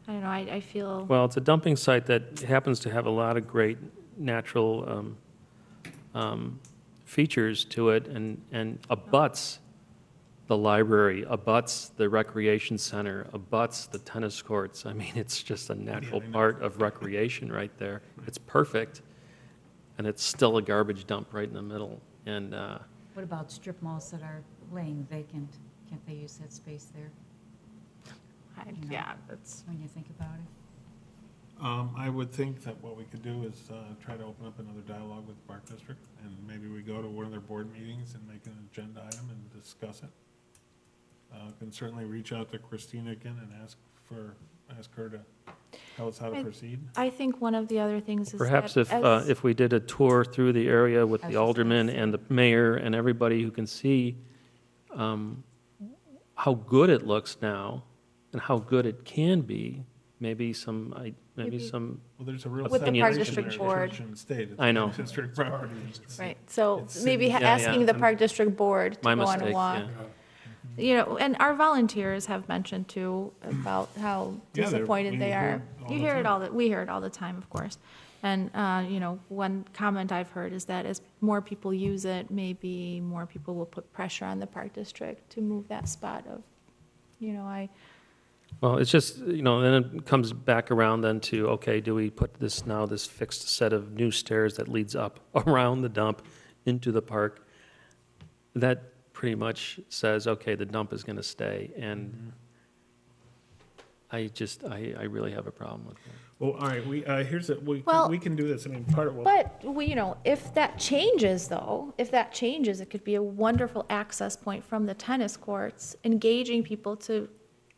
I don't know, I feel. Well, it's a dumping site that happens to have a lot of great natural features to it and abuts the library, abuts the recreation center, abuts the tennis courts. I mean, it's just a natural part of recreation right there. It's perfect, and it's still a garbage dump right in the middle. And What about strip malls that are laying vacant? Can't they use that space there, Yeah, that's. when you think about it? I would think that what we could do is try to open up another dialogue with the Park District, and maybe we go to one of their board meetings and make an agenda item and discuss it. Can certainly reach out to Christina again and ask her to tell us how to proceed. I think one of the other things is perhaps that if we did a tour through the area with I was the just gonna aldermen say. and the mayor and everybody who can see how good it looks now and how good it can be, maybe some. Maybe- Well, there's a real With the separation Park there District in Board. church and state. It's I know. District property. Right, so It's maybe city- Yeah, asking yeah. the Park District Board to My go on a mistake, walk. yeah. And our volunteers have mentioned too about how Yeah, they're- disappointed we they hear are. it all You the hear it time. we hear it all the time, of course. And, one comment I've heard is that as more people use it, maybe more people will put pressure on the Park District to move that spot of, Well, it's just, then it comes back around then to, okay, do we put this fixed set of new stairs that leads up around the dump into the park? That pretty much says, okay, the dump is going to stay, and I really have a problem with that. Well, all right, Well- we can do this. I mean, part of what. But, if that changes though, it could be a wonderful access point from the tennis courts, engaging people to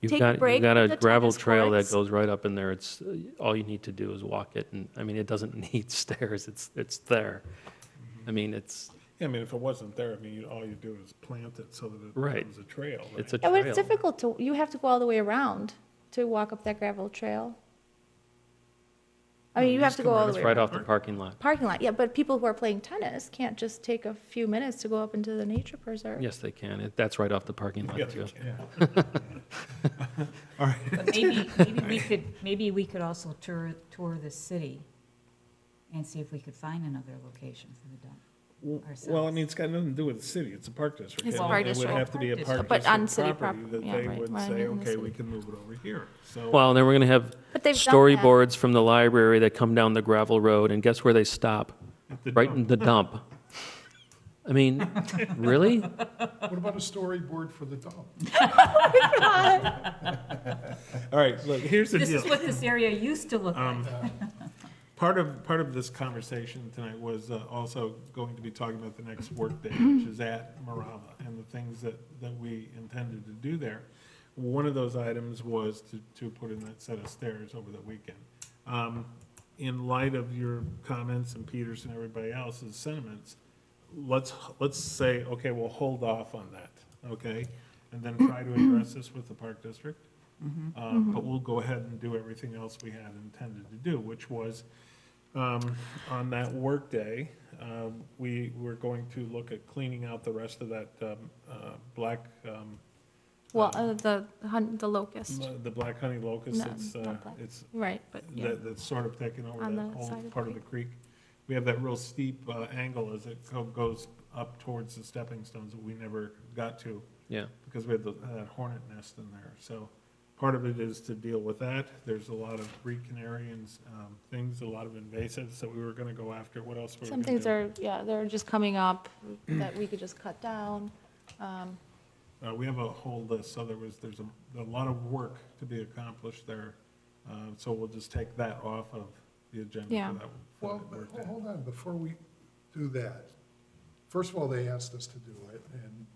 You've take a got, break you've got from a the gravel tennis trail that courts. goes right up in there. It's, all you need to do is walk it, and, I mean, it doesn't need stairs, it's there. I mean, it's, Yeah, I mean, if it wasn't there, I mean, all you do is plant it so that it Right. becomes a trail. it's a Yeah, but trail. it's difficult you have to go all the way around to walk up that gravel trail. I mean, you have to go all the It's way right around. off the parking lot. Parking lot, yeah, but people who are playing tennis can't just take a few minutes to go up into the nature preserve. Yes, they can. That's right off the parking Yeah, lot, they too. can. But maybe we could also tour the city and see if we could find another location for the dump. Well, I mean, it's got nothing to do with the city, it's a park district. It's a and park It would district. have to be a park But on city district property prop- that yeah, they right, would right, say, in the okay, we city. can move it over here, so. Well, and then we're going to have But they've done that. storyboards from the library that come down the gravel road, and guess where they stop? at the Right dump. in the dump. I mean, really? What about a storyboard for the dump? All right, look, here's the This deal. is what this area used to look like. Part of this conversation tonight was also going to be talking about the next workday, which is at Marava, and the things that we intended to do there. One of those items was to put in that set of stairs over the weekend. In light of your comments and Peter's and everybody else's sentiments, let's say, okay, we'll hold off on that, okay? And then try to address this with the Park District. But we'll go ahead and do everything else we had intended to do, which was, on that workday, we were going to look at cleaning out the rest of that black, Well, the locust, the black honey locust. No, It's, not black. it's right, but yeah. that's sort of taken over On that the whole side of the part of the creek. We have that real steep angle as it goes up towards the stepping stones that we never got to Yeah. because we had that hornet nest in there. So part of it is to deal with that. There's a lot of Greek canarians, things, a lot of invasives that we were gonna go after. What else were we Some gonna things do? are, yeah, they're just coming up that we could just cut down. We have a whole list, so there's a lot of work to be accomplished there. So we'll just take that off of the agenda Yeah. for that Well, that but workday. hold on, before we do that, first of all, they asked us to do it, and,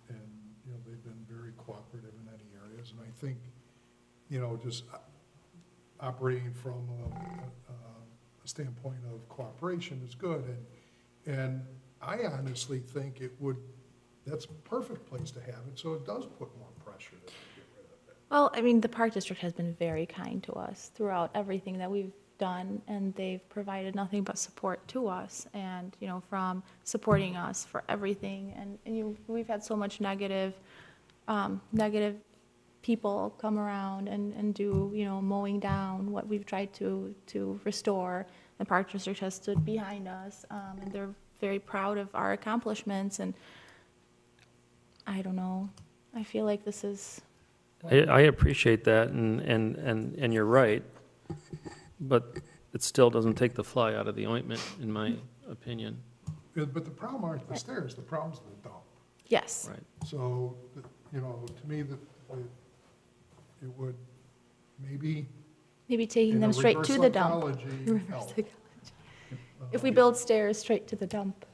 you know, they've been very cooperative in many areas, and I think, you know, just operating from a standpoint of cooperation is good, and I honestly think that's a perfect place to have it, so it does put more pressure to get rid of it. Well, I mean, the Park District has been very kind to us throughout everything that we've done, and they've provided nothing but support to us, and, you know, from supporting us for everything, and we've had so much negative people come around and do, you know, mowing down what we've tried to restore. The Park District has stood behind us, and they're very proud of our accomplishments, and I don't know, I feel like this is, I appreciate that, and you're right, but it still doesn't take the fly out of the ointment, in my opinion. But the problem aren't the stairs, the problem's the dump. yes. Right. So, you know, to me, it would maybe. Maybe taking in them a straight reverse to the dump. psychology, Reverse help. psychology. If we build stairs straight to the dump.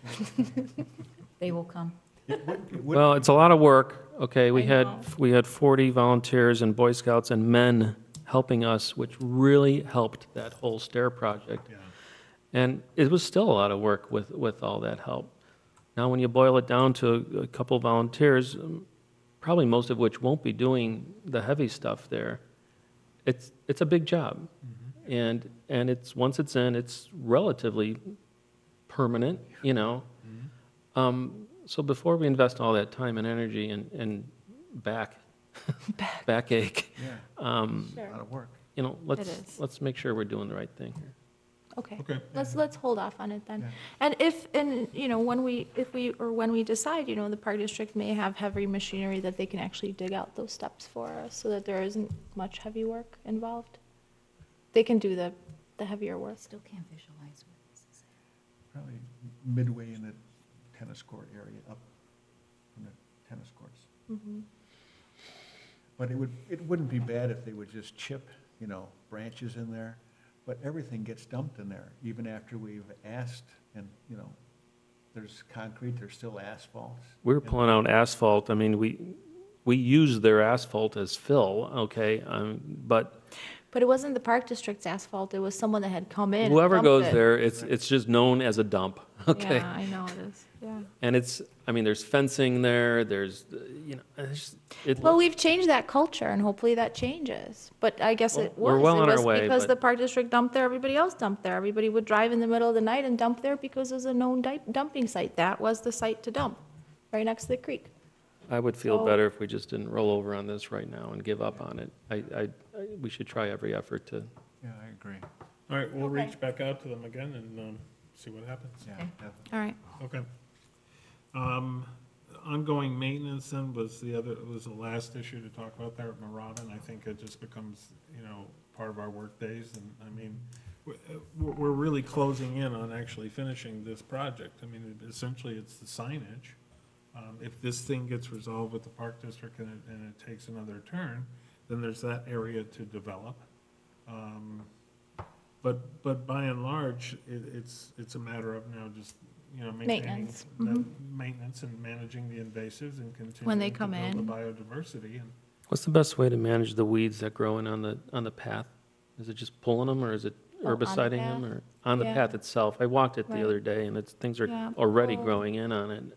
They will come. Well, it's a lot of work, okay? We I know. had 40 volunteers and Boy Scouts and men helping us, which really helped that whole stair project. Yeah. And it was still a lot of work with all that help. Now, when you boil it down to a couple volunteers, probably most of which won't be doing the heavy stuff there, it's a big job. And it's, once it's in, it's relatively permanent, you know? So before we invest all that time and energy and backache, Yeah, um, a Sure. lot of work. you know, is. let's make sure we're doing the right thing here. Okay. Okay. Let's hold off on it then. Yeah. And you know, when we decide, you know, the Park District may have heavy machinery that they can actually dig out those steps for us so that there isn't much heavy work involved. They can do the heavier work. Still can't visualize what this is. Probably midway in the tennis court area, up from the tennis courts. Mhm. But it wouldn't be bad if they would just chip, you know, branches in there, but everything gets dumped in there, even after we've asked, and, you know, there's concrete, there's still asphalt. We're And- pulling out asphalt, I mean, we use their asphalt as fill, okay? But But it wasn't the Park District's asphalt, it was someone that had come in and whoever dumped goes it. there, it's just known as a dump, okay? Yeah, I know it is, yeah. And it's, I mean, there's fencing there, there's, you know, Well, we've changed that culture, and hopefully that changes. But I guess it Well, we're was. well It on our was way, because but- the Park District dumped there, everybody else dumped there. Everybody would drive in the middle of the night and dump there because it was a known dumping site. That was the site to dump, right next to the creek. I would feel So- better if we just didn't roll over on this right now and give up on it. We should try every effort to, Yeah, I agree. All right, we'll Okay. reach back out to them again and see what happens. Yeah, Okay. definitely. All right. Okay. Ongoing maintenance then was the last issue to talk about there at Marvin. I think it just becomes, part of our work days. And I mean, we're really closing in on actually finishing this project. I mean, essentially it's the signage. If this thing gets resolved with the Park District and it takes another turn, then there's that area to develop. But by and large, it's a matter of now just, maintaining Maintenance. that maintenance and managing the invasives and When they continuing to come build the in. biodiversity. And What's the best way to manage the weeds that grow in on the path? Is it just pulling them, or is it Oh, on the herbiciding them, path? or on the Yeah. path itself? I walked it the Right. other day, and things are Yeah, already pull. growing in on it.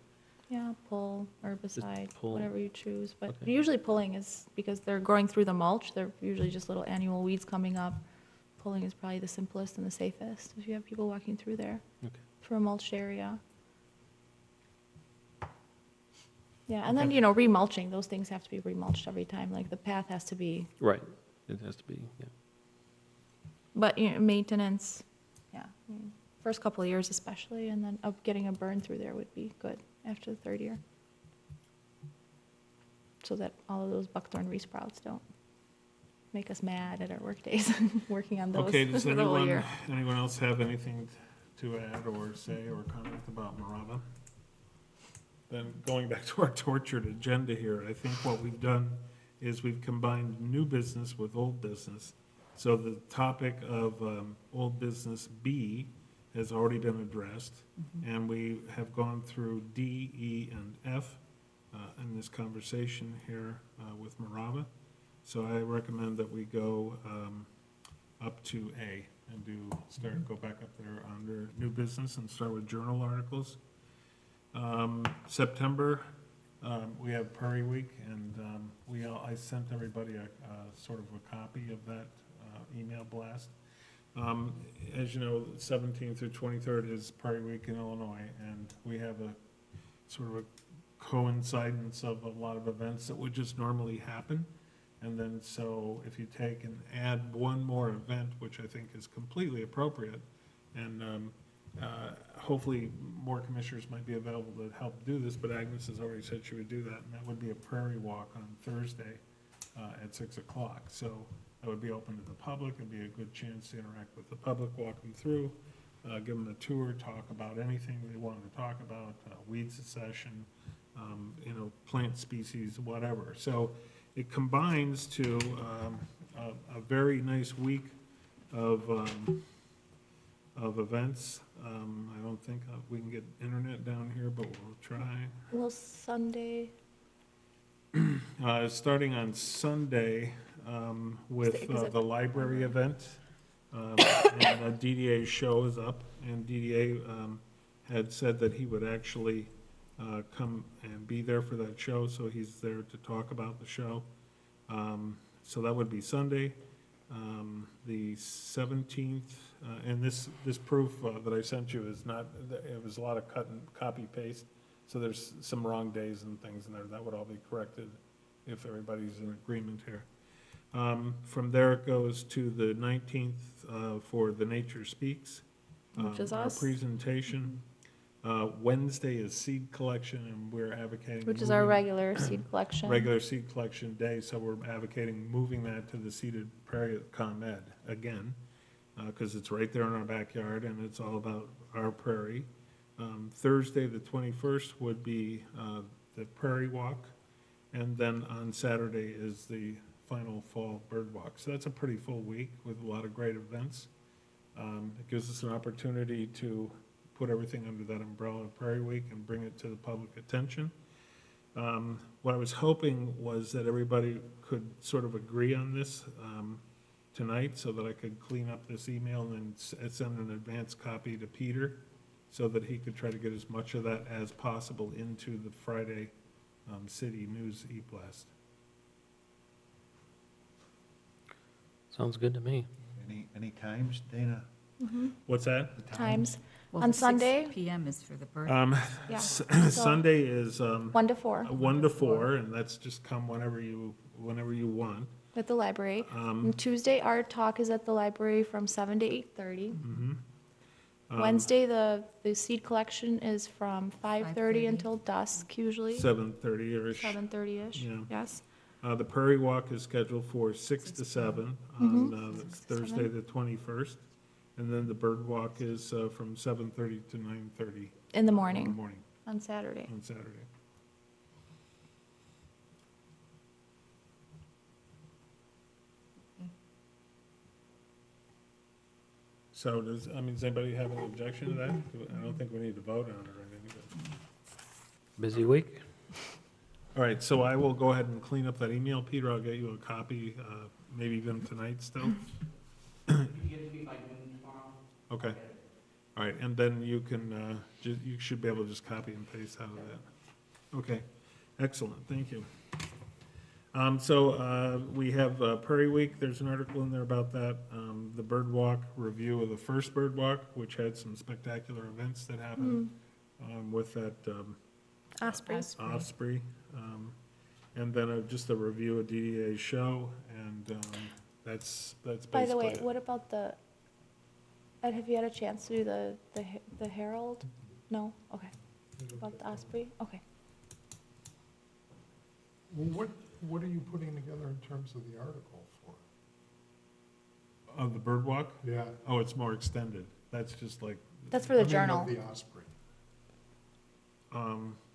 Yeah, pull, herbicide, pull. whatever you choose. But Okay. usually pulling is, because they're growing through the mulch, they're usually just little annual weeds coming up. Pulling is probably the simplest and the safest, if you have people walking through there Okay. for a mulched area. Yeah, and then, Okay. remulching, those things have to be remulched every time, like the path has to be, Right. It has to be, yeah. but, maintenance, yeah. First couple of years especially, and then getting a burn through there would be good after the third year. So that all of those buckthorn resprouts don't make us mad at our work days, working on those Okay, does for the whole year. anyone else have anything to add or say or comment about Marava? Then going back to our tortured agenda here, I think what we've done is we've combined new business with old business. So the topic of old business B has already been addressed, and we have gone through D, E, and F in this conversation here with Marava. So I recommend that we go up to A and go back up there under new business and start with journal articles. September, we have Prairie Week, and I sent everybody a sort of a copy of that email blast. As you know, 17th through 23rd is Prairie Week in Illinois, and we have a sort of a coincidence of a lot of events that would just normally happen. And then, so if you take and add one more event, which I think is completely appropriate, and hopefully more commissioners might be available to help do this, but Agnes has already said she would do that, and that would be a prairie walk on Thursday at 6 o'clock. So that would be open to the public. It'd be a good chance to interact with the public, walk them through, give them a tour, talk about anything they wanted to talk about, weed succession, plant species, whatever. So it combines to a very nice week of events. I don't think we can get internet down here, but we'll try. Well, Sunday, Starting on Sunday with Is it- the library event. And DDA's show is up, and DDA had said that he would actually come and be there for that show, so he's there to talk about the show. So that would be Sunday. The 17th, and this proof that I sent you is not, it was a lot of cut and copy paste, so there's some wrong days and things in there. That would all be corrected if everybody's in agreement here. From there it goes to the 19th for the Nature Speaks. Which is Our us. presentation. Wednesday is seed collection, and we're advocating. which is our moving- regular seed collection. Regular seed collection day, so we're advocating moving that to the seeded prairie at ComEd again, because it's right there in our backyard, and it's all about our prairie. Thursday, the 21st, would be the Prairie Walk, and then on Saturday is the final fall bird walk. So that's a pretty full week with a lot of great events. It gives us an opportunity to put everything under that umbrella of Prairie Week and bring it to the public attention. What I was hoping was that everybody could sort of agree on this tonight, so that I could clean up this email and then send an advance copy to Peter, so that he could try to get as much of that as possible into the Friday City News e-blast. Sounds good to me. Any times, Dana? What's that? The Times, Well, On the 6 Sunday? PM is for the bird. yeah, Sunday is 1 to 4 1 to 4, and that's just come whenever you want. at the library. And Tuesday, Art Talk is at the library from 7 to 8:30. Wednesday, the seed collection is from 5:30 5:30. until dusk usually, 7:30-ish. 7:30-ish, Yeah. yes. The Prairie Walk is scheduled for 6 to 7 on Six to Thursday, 7. the 21st. And then the Bird Walk is from 7:30 to 9:30 In the in the morning, morning on Saturday. on Saturday. So does anybody have any objection to that? I don't think we need to vote on it or anything. but- Busy week? All right, so I will go ahead and clean up that email. Peter, I'll get you a copy, maybe even tonight still. Okay. All right, and then you can, you should be able to just copy and paste out of that. Okay, excellent, thank you. So we have Prairie Week, there's an article in there about that. The Bird Walk, review of the first Bird Walk, which had some spectacular events that happened with that Osprey. Osprey. And then just a review of DDA's show, and that's basically By the way, it. what about the, Ed, have you had a chance to do the Herald? No? Okay. About the Osprey? Okay. Well, what are you putting together in terms of the article for? Of the Bird Walk? Yeah. Oh, it's more extended. That's just like, That's for the I mean, journal. of the Osprey,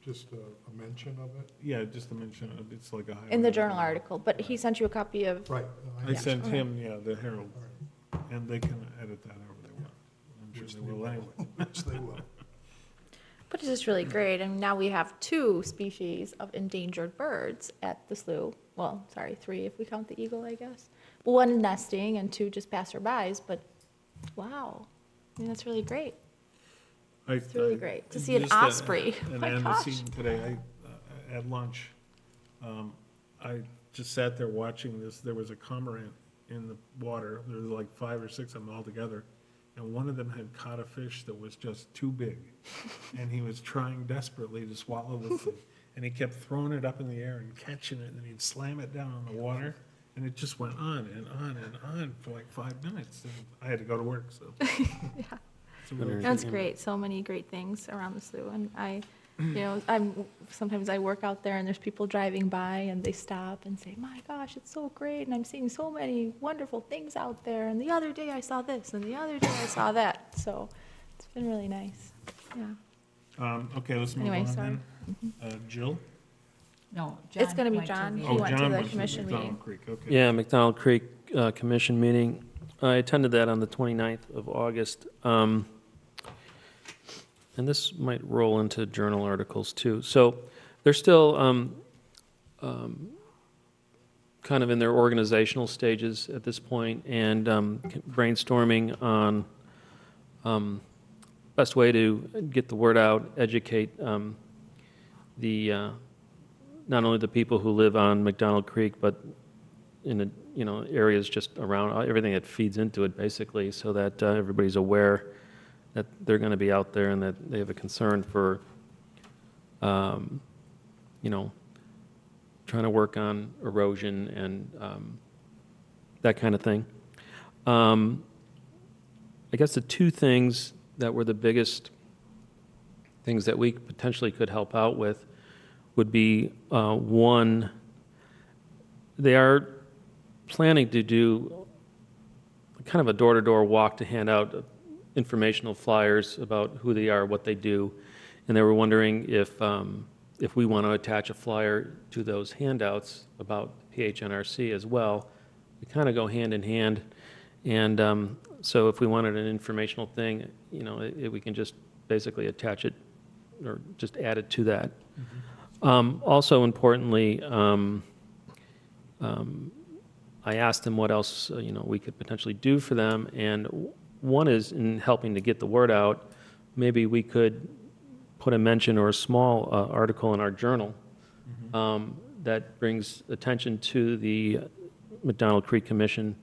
just a mention of it? yeah, just to mention, it's like a highlight. In the journal article, but he sent you a copy of, Right. I sent Okay. him, the Herald, All right. and they can edit that however they want. I'm Which sure they they will will. anyway. Which they will. but it's just really great. And now we have 2 species of endangered birds at the slough. Well, sorry, 3 if we count the eagle, I guess. 1 nesting and 2 just passerbys, but wow. I mean, that's really great. It's really great to see an just, osprey. And My Ann was gosh. seeing today, at lunch, I just sat there watching this. There was a cormorant in the water. There was like 5 or 6 of them all together. And one of them had caught a fish that was just too big. And he was trying desperately to swallow the thing. And he kept throwing it up in the air and catching it, and he'd slam it down on the water. And it just went on and on and on for like 5 minutes. And I had to go to work, so. Yeah. It's a real- That's great. So many great things around the slough. And sometimes I work out there and there's people driving by and they stop and say, my gosh, it's so great. And I'm seeing so many wonderful things out there. And the other day I saw this and the other day I saw that. So it's been really nice. Yeah. Okay, let's move Anyway, on sorry. then. Jill? No, It's gonna be went to John. the- He Oh, went to John the was at commission McDonald meeting. Creek, okay. Yeah, McDonald Creek Commission meeting. I attended that on the 29th of August. And this might roll into journal articles too. So they're still kind of in their organizational stages at this point and brainstorming on best way to get the word out, educate not only the people who live on McDonald Creek, but in the, areas just around, everything that feeds into it, basically, so that everybody's aware that they're going to be out there and that they have a concern for, trying to work on erosion and that kind of thing. I guess the 2 things that were the biggest things that we potentially could help out with would be, 1, they are planning to do kind of a door-to-door walk to hand out informational flyers about who they are, what they do, and they were wondering if we want to attach a flyer to those handouts about PHNRC as well. We kind of go hand in hand, and so if we wanted an informational thing, we can just basically attach it or just add it to that. Also importantly, I asked them what else, we could potentially do for them, and one is in helping to get the word out. Maybe we could put a mention or a small article in our journal that brings attention to the McDonald Creek Commission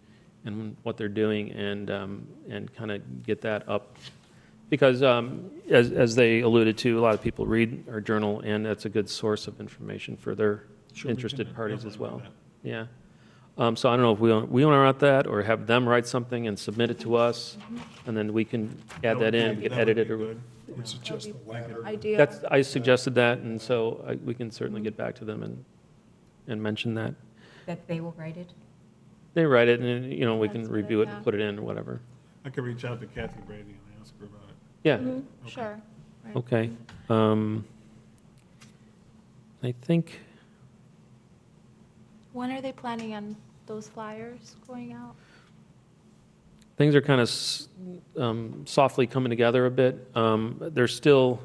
and what they're doing, and kind of get that up. Because as they alluded to, a lot of people read our journal, and that's a good source of information for their Sure, we can interested parties as definitely well. do Yeah. So I don't know if we want to write that or have them write something and submit it to us, and then we can add that in, we can edit it or. I would suggest the latter. Idea. That's, I suggested that, and so we can certainly get back to them and mention that. That they will write it? They write it, and, you know, we can That's a good review it and idea. put it in or whatever. I could reach out to Kathy Brady and ask her about it. Yeah, Sure. Right. okay. I think, When are they planning on those flyers going out? things are kind of softly coming together a bit. They're still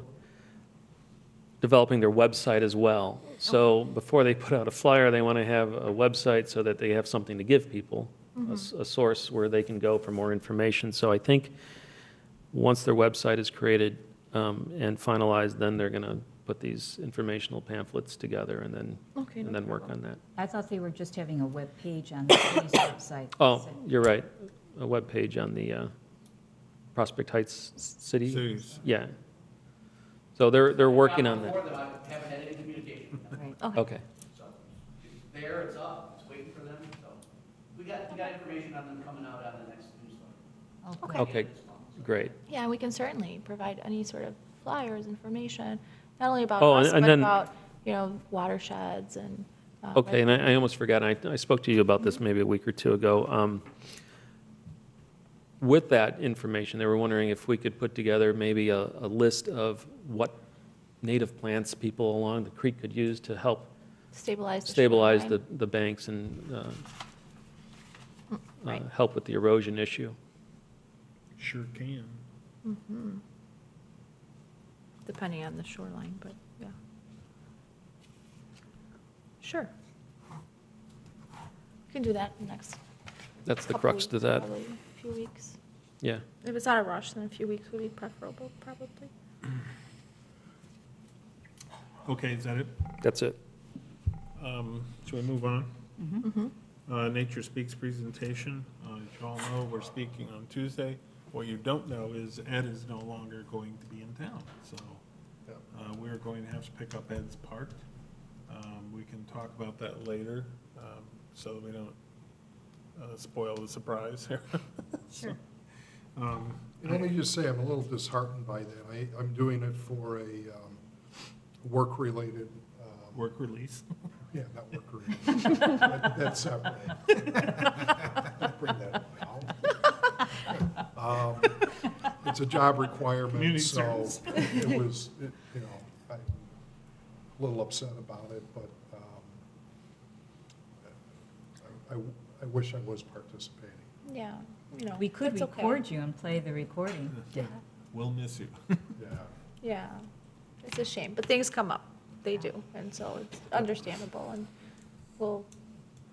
developing their website as well. So before they put out a flyer, they want to have a website so that they have something to give people, a source where they can go for more information. So I think once their website is created and finalized, then they're going to put these informational pamphlets together and then, Okay, no and then work problem. on that. I thought they were just having a web page on the city's website. Oh, you're right, a webpage on the Prospect Heights City? Cities. Yeah. So they're working on that. Before that, I haven't had any communication with them. Right. Okay, So it's there, it's up, it's waiting for them, so. We got information on them coming out on the next newsletter. Okay. okay, great. Yeah, we can certainly provide any sort of flyers, information, not only about Oh, us, and but then- about, watersheds and. Okay, and I almost forgot, I spoke to you about this maybe a week or two ago. With that information, they were wondering if we could put together maybe a list of what native plants people along the creek could use to help Stabilize. stabilize shoreline. the banks and Right. help with the erosion issue. Sure can. Depending on the shoreline, but, yeah. Sure. We can do that in the next That's the couple crux to weeks, that, probably, a few weeks. yeah. If it's not a rush, then a few weeks would be preferable, probably. Okay, is that it? That's it. Should we move on? Nature Speaks presentation. As you all know, we're speaking on Tuesday. What you don't know is Ed is no longer going to be in town, so we're going to have to pick up Ed's part. We can talk about that later, so that we don't spoil the surprise here. Sure. Let me just say, I'm a little disheartened by that. I'm doing it for a work-related, Work release. yeah, not work-related. That's separate. Don't bring that up now. It's a job requirement, Community so service. it was, I'm a little upset about it, but I wish I was participating. Yeah, We could it's okay. record you and play the recording. Yeah, We'll miss you. Yeah. yeah. It's a shame, but things come up. They do, and so it's understandable, and we'll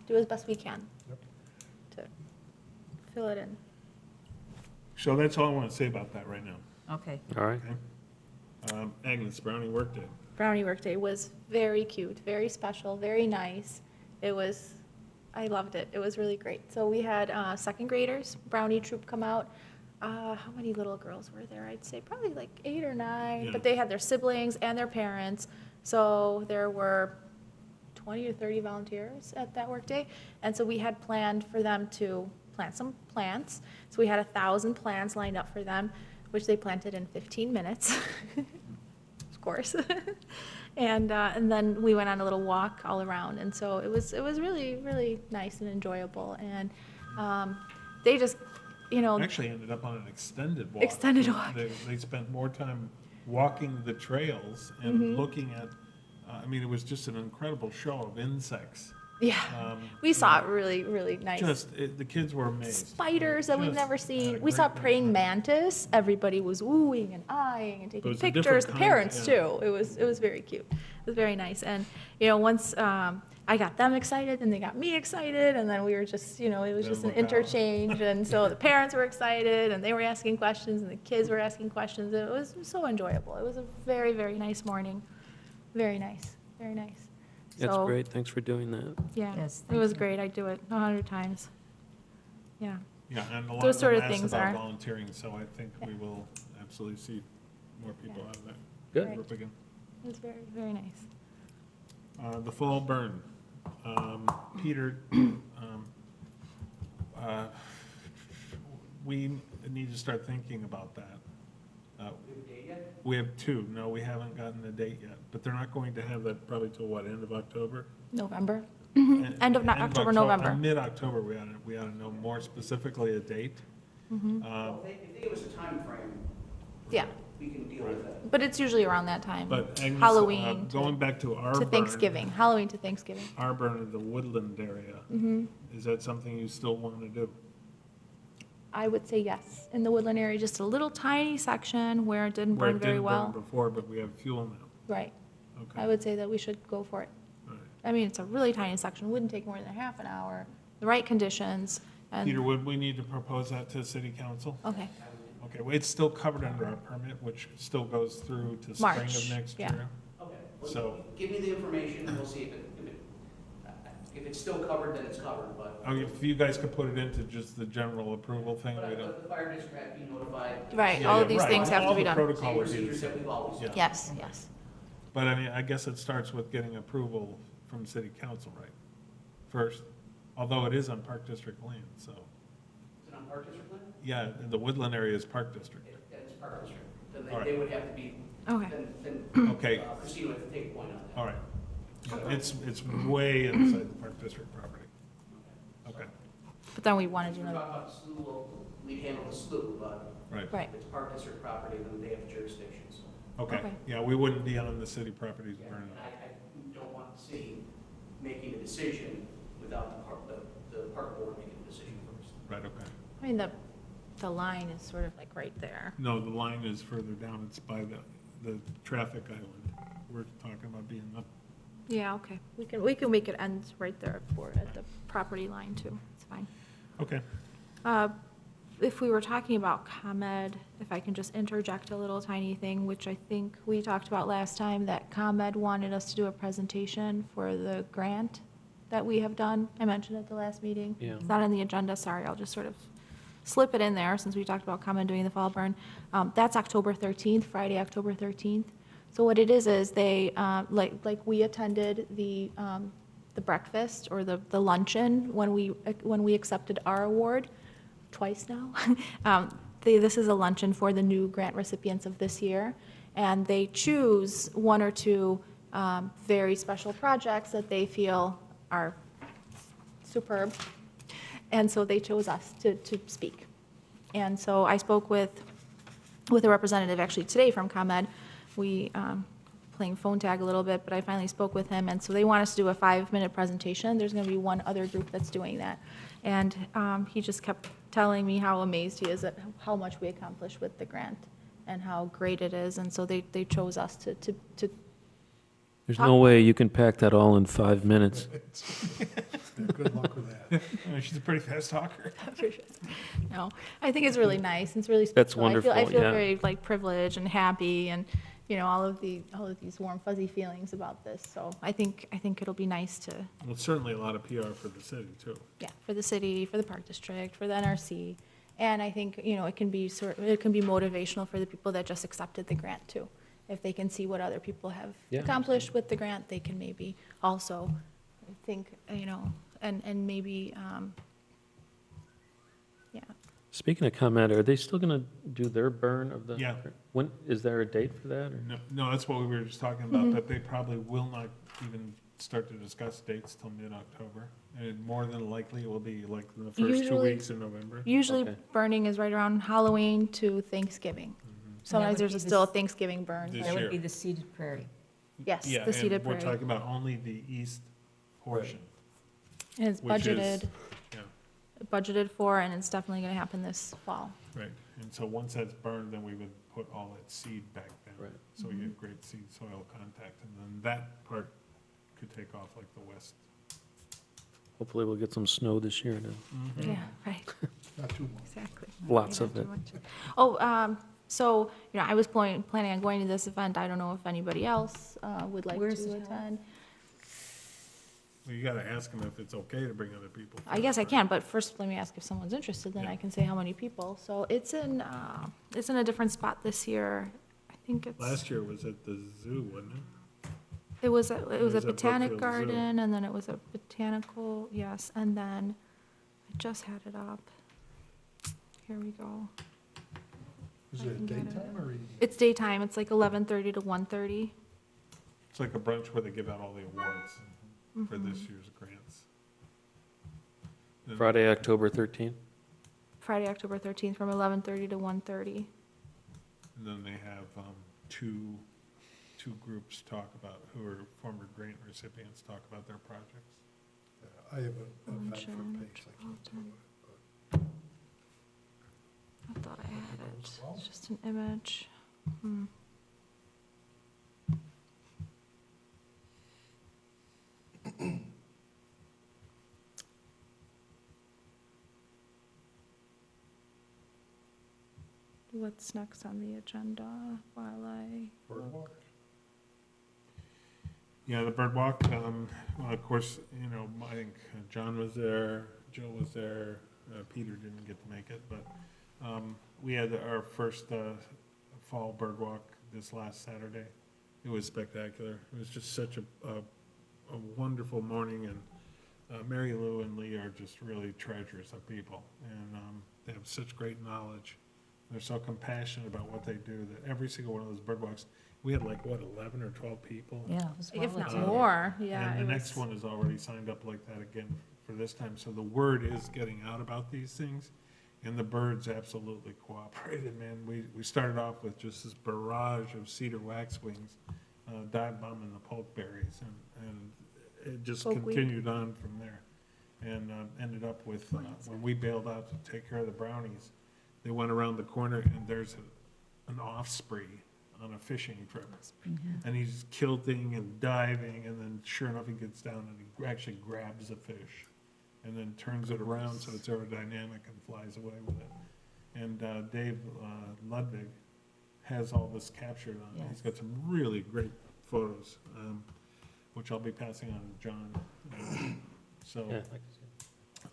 do as best we can Yep. to fill it in. So that's all I want to say about that right now. Okay. All right. Agnes, Brownie Workday. Brownie Workday was very cute, very special, very nice. I loved it. It was really great. So we had second graders, Brownie troop come out. How many little girls were there? I'd say probably like 8 or 9, Yeah. but they had their siblings and their parents. So there were 20 or 30 volunteers at that workday. And so we had planned for them to plant some plants. So we had 1,000 plants lined up for them, which they planted in 15 minutes. Of course. And then we went on a little walk all around, and so it was really, really nice and enjoyable. And they just, Actually ended up on an extended walk. Extended walk. They spent more time walking the trails and looking at, it was just an incredible show of insects. yeah, we you saw know, really, really nice. The kids were amazed. Spiders that we've Just never had seen. a We saw great praying time. mantis. Everybody was wooing and eyeing and taking Those are different pictures. The kinds, parents yeah. too. It was very cute. It was very nice. And once I got them excited, and they got me excited, and then we were just it was Then just an look out. interchange. And so the parents were excited, and they were asking questions, and the kids were asking questions. It was so enjoyable. It was a very, very nice morning. Very nice. Very nice. That's So, great, thanks for doing that. Yeah, Yes, it was thank you. great. I'd do it 100 times. Yeah. Yeah, and a lot Those of sort them of asked things about are- volunteering, so I think Yeah. we will absolutely see more people out of that Good. Right. group again. It was very, very nice. The fall burn. Peter We need to start thinking about that. We have a date yet? We have two. No, we haven't gotten the date yet, but they're not going to have that probably till what, end of October? November? End of October, November. Mid-October, we ought to know more specifically a date. Well, if they give us a time frame, Yeah, we can deal with that. but it's usually around that time. But Agnes, Halloween going back to our to burn. Thanksgiving, Halloween to Thanksgiving. Our burn in the Woodland area. Is that something you still want to do? I would say yes. In the Woodland area, just a little tiny section where it didn't Where burn it very didn't burn well. before, but we have fuel now. Right. Okay. I would say that we should go for it. All right. I mean, it's a really tiny section, wouldn't take more than half an hour, the right conditions, Peter, and, would we need to propose that to city council? okay, Okay, well, it's still covered under our permit, which still goes through to spring March, of next yeah. year. Okay. Well, So- give me the information, and we'll see if it's still covered, then it's covered, but. Oh, if you guys could put it into just the general approval thing, we don't. But the fire district had to be notified. right, Yeah, all yeah, of these right. things have All to be the done. protocol Same would be the procedures that same. we've always Yeah. done. Yes, yes. But I mean, I guess it starts with getting approval from city council, right? First, although it is on Park District land, so, Is it on Park District land? yeah, the Woodland area is Park District. It's Park District. Then All right. they would have to be, Okay, then Okay, Christina would have to take a point on that. all right. It's way inside the Park District property. Okay, but then we want to If do we're another, talking about the slough, we handle the slough, but right. right, if it's Park District property, then they have jurisdiction, so. Okay, Okay. yeah, we wouldn't be on the city properties Yeah, burning. and I don't want the city making a decision without the park board making a decision first. Right, okay. I mean, the line is sort of like right there. No, the line is further down, it's by the traffic island. We're talking about being up. Yeah, okay, we can make it end right there at the property line too, it's fine. Okay. If we were talking about ComEd, if I can just interject a little tiny thing, which I think we talked about last time, that ComEd wanted us to do a presentation for the grant that we have done. I mentioned at the last meeting. Yeah. It's not on the agenda, sorry, I'll just sort of slip it in there since we talked about ComEd doing the fall burn. That's October 13th, Friday, October 13th. So what it is they, like we attended the breakfast or the luncheon when we accepted our award, twice now. This is a luncheon for the new grant recipients of this year, and they choose one or two very special projects that they feel are superb, and so they chose us to speak. And so I spoke with a representative actually today from ComEd. We playing phone tag a little bit, but I finally spoke with him, and so they want us to do a 5-minute presentation. There's going to be one other group that's doing that. And he just kept telling me how amazed he is at how much we accomplished with the grant and how great it is, and so they chose us to There's no way you can pack that all in 5 minutes. Good luck with that. She's a pretty fast talker. No, I think it's really nice, it's really That's special. I feel wonderful, yeah. very like privileged and happy, and all of these warm fuzzy feelings about this. So I think it'll be nice to, Well, it's certainly a lot of PR for the city, too. yeah, for the city, for the park district, for the NRC, and I think it can be motivational for the people that just accepted the grant too. If they can see what other people have Yeah. accomplished with the grant, they can maybe also think, and maybe, yeah. Speaking of ComEd, are they still going to do their burn of the? Yeah. When, is there a date for that, or? No, that's what we were just talking about, that they probably will not even start to discuss dates till mid-October. And more than likely, it will be like in the first 2 Usually- weeks in November. Usually Okay. burning is right around Halloween to Thanksgiving. Sometimes would there's be still a this- Thanksgiving burn. This That year. would be the seeded prairie. Yes, Yeah, the seeded and we're prairie. talking about only the east portion, And it's which is, budgeted for, and it's definitely gonna happen this fall. right. And so once that's burned, then we would put all that seed back down. Right. So we get great seed soil contact, and then that part could take off like the west. Hopefully we'll get some snow this year, then. Yeah, right, Not too long. exactly. Lots Not of too it. much. Oh, so, I was planning on going to this event. I don't know if anybody else would like Where's to it held? attend. Well, you gotta ask them if it's okay to bring other people. I guess I can, but first let me ask if someone's interested, then I can say how many people. So it's in a different spot this year. I think it's. Last year was at the zoo, wasn't it? It was a was at botanic Brookfield Zoo. garden, and then it was a botanical, yes, and then I just had it up. Here we go. Is I it can get it. daytime or evening? It's daytime, it's like 11:30 to 1:30. It's like a brunch where they give out all the awards for this year's grants. And- Friday, October 13th? Friday, October 13th, from 11:30 to 1:30. And then they have two groups talk about, who are former grant recipients, talk about their projects. Yeah, I have an event for Luncheon, Pace, I can't do Charlton. it, but I thought I had it. Goes well. It's just an image. Hmm. What's next on the agenda while I Boardwalk? Yeah, the bird walk, well, of course, you know, I think John was there, Jill was there, Peter didn't get to make it, but we had our first fall bird walk this last Saturday. It was spectacular. It was just such a wonderful morning, and Mary Lou and Lee are just really treasures of people, and they have such great knowledge. They're so compassionate about what they do, that every single one of those bird walks, we had like, what, 11 or 12 people? Yeah, it was if not attended. more, yeah. And it the next was- one is already signed up like that again for this time, so the word is getting out about these things, and the birds absolutely cooperated, man. We started off with just this barrage of cedar waxwings, dive bomb and the pokeberries, and it just Pokeweed. continued on from there. And ended up with, when we bailed out to take care of the brownies, they went around the corner and there's an off spree on a fishing trip. And he's kilting and diving, and then sure enough, he gets down and he actually grabs a fish and then turns it around so it's aerodynamic and flies away with it. And Dave Ludwig has all this captured on. He's got some really great photos, which I'll be passing on to John. So Yeah, I can see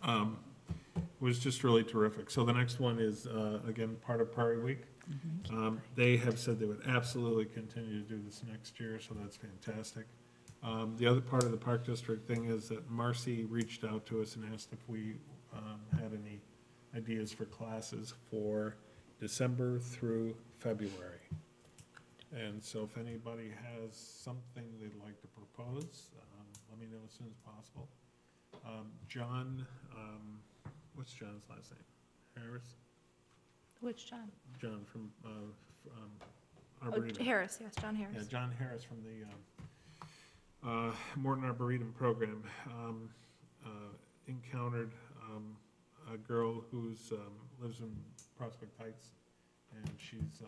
it. it was just really terrific. So the next one is, again, part of Prairie Week. They have said they would absolutely continue to do this next year, so that's fantastic. The other part of the Park District thing is that Marcy reached out to us and asked if we had any ideas for classes for December through February. And so if anybody has something they'd like to propose, let me know as soon as possible. John, what's John's last name? Harris? Which John? John from Oh, Arboretum. Harris, yes, John Yeah, Harris. John Harris from the Morton Arboretum program encountered a girl who's lives in Prospect Heights, and she's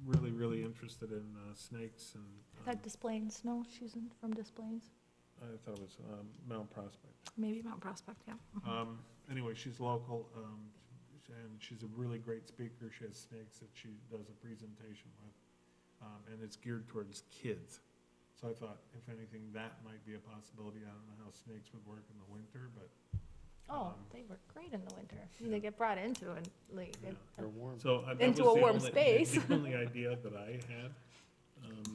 really, really interested in snakes and. Is that Des Plaines? No, she's from Des Plaines. I thought it was Mount Prospect. Maybe Mount Prospect, yeah. Anyway, she's local, and she's a really great speaker. She has snakes that she does a presentation with, and it's geared towards kids. So I thought, if anything, that might be a possibility. I don't know how snakes would work in the winter, but. Oh, they work great in the winter. They get brought into it, like, Yeah, they're warm. So that Into was a the warm only- space. The only idea that I had.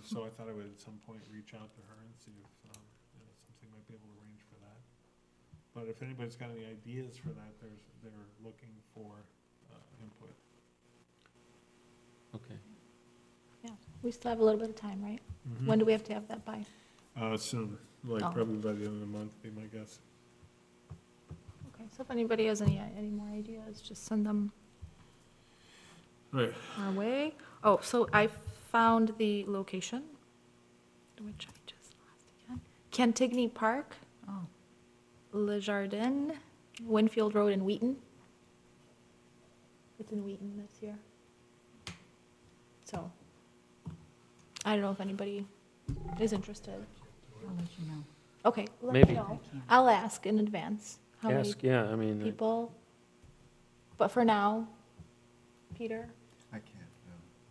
So I thought I would at some point reach out to her and see if something might be able to arrange for that. But if anybody's got any ideas for that, they're looking for input. Okay. yeah. We still have a little bit of time, right? When do we have to have that by? Soon, like Oh. probably by the end of the month, be my guess. Okay, so if anybody has any more ideas, just send them All right. our way. Oh, so I found the location, which I just lost again. Cantigny Park, Oh, Le Jardin, Winfield Road in Wheaton. It's in Wheaton this year. So, I don't know if anybody is interested. I'll let you know. Okay, let me Maybe. know. I'll ask in advance how many Ask, yeah, I mean, people. But for now, Peter, I can't,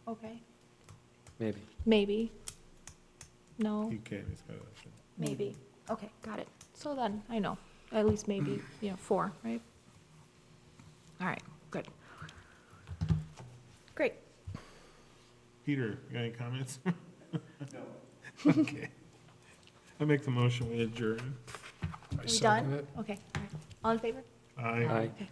no. okay, maybe. maybe. No, He can't, he's got a. maybe. Okay, got it. So then, I know, at least maybe, 4, right? All right, good. Great. Peter, you got any comments? No. Okay. I make the motion, we adjourn. I We second done? it. Okay, all right. All in favor? Aye. Aye. Okay.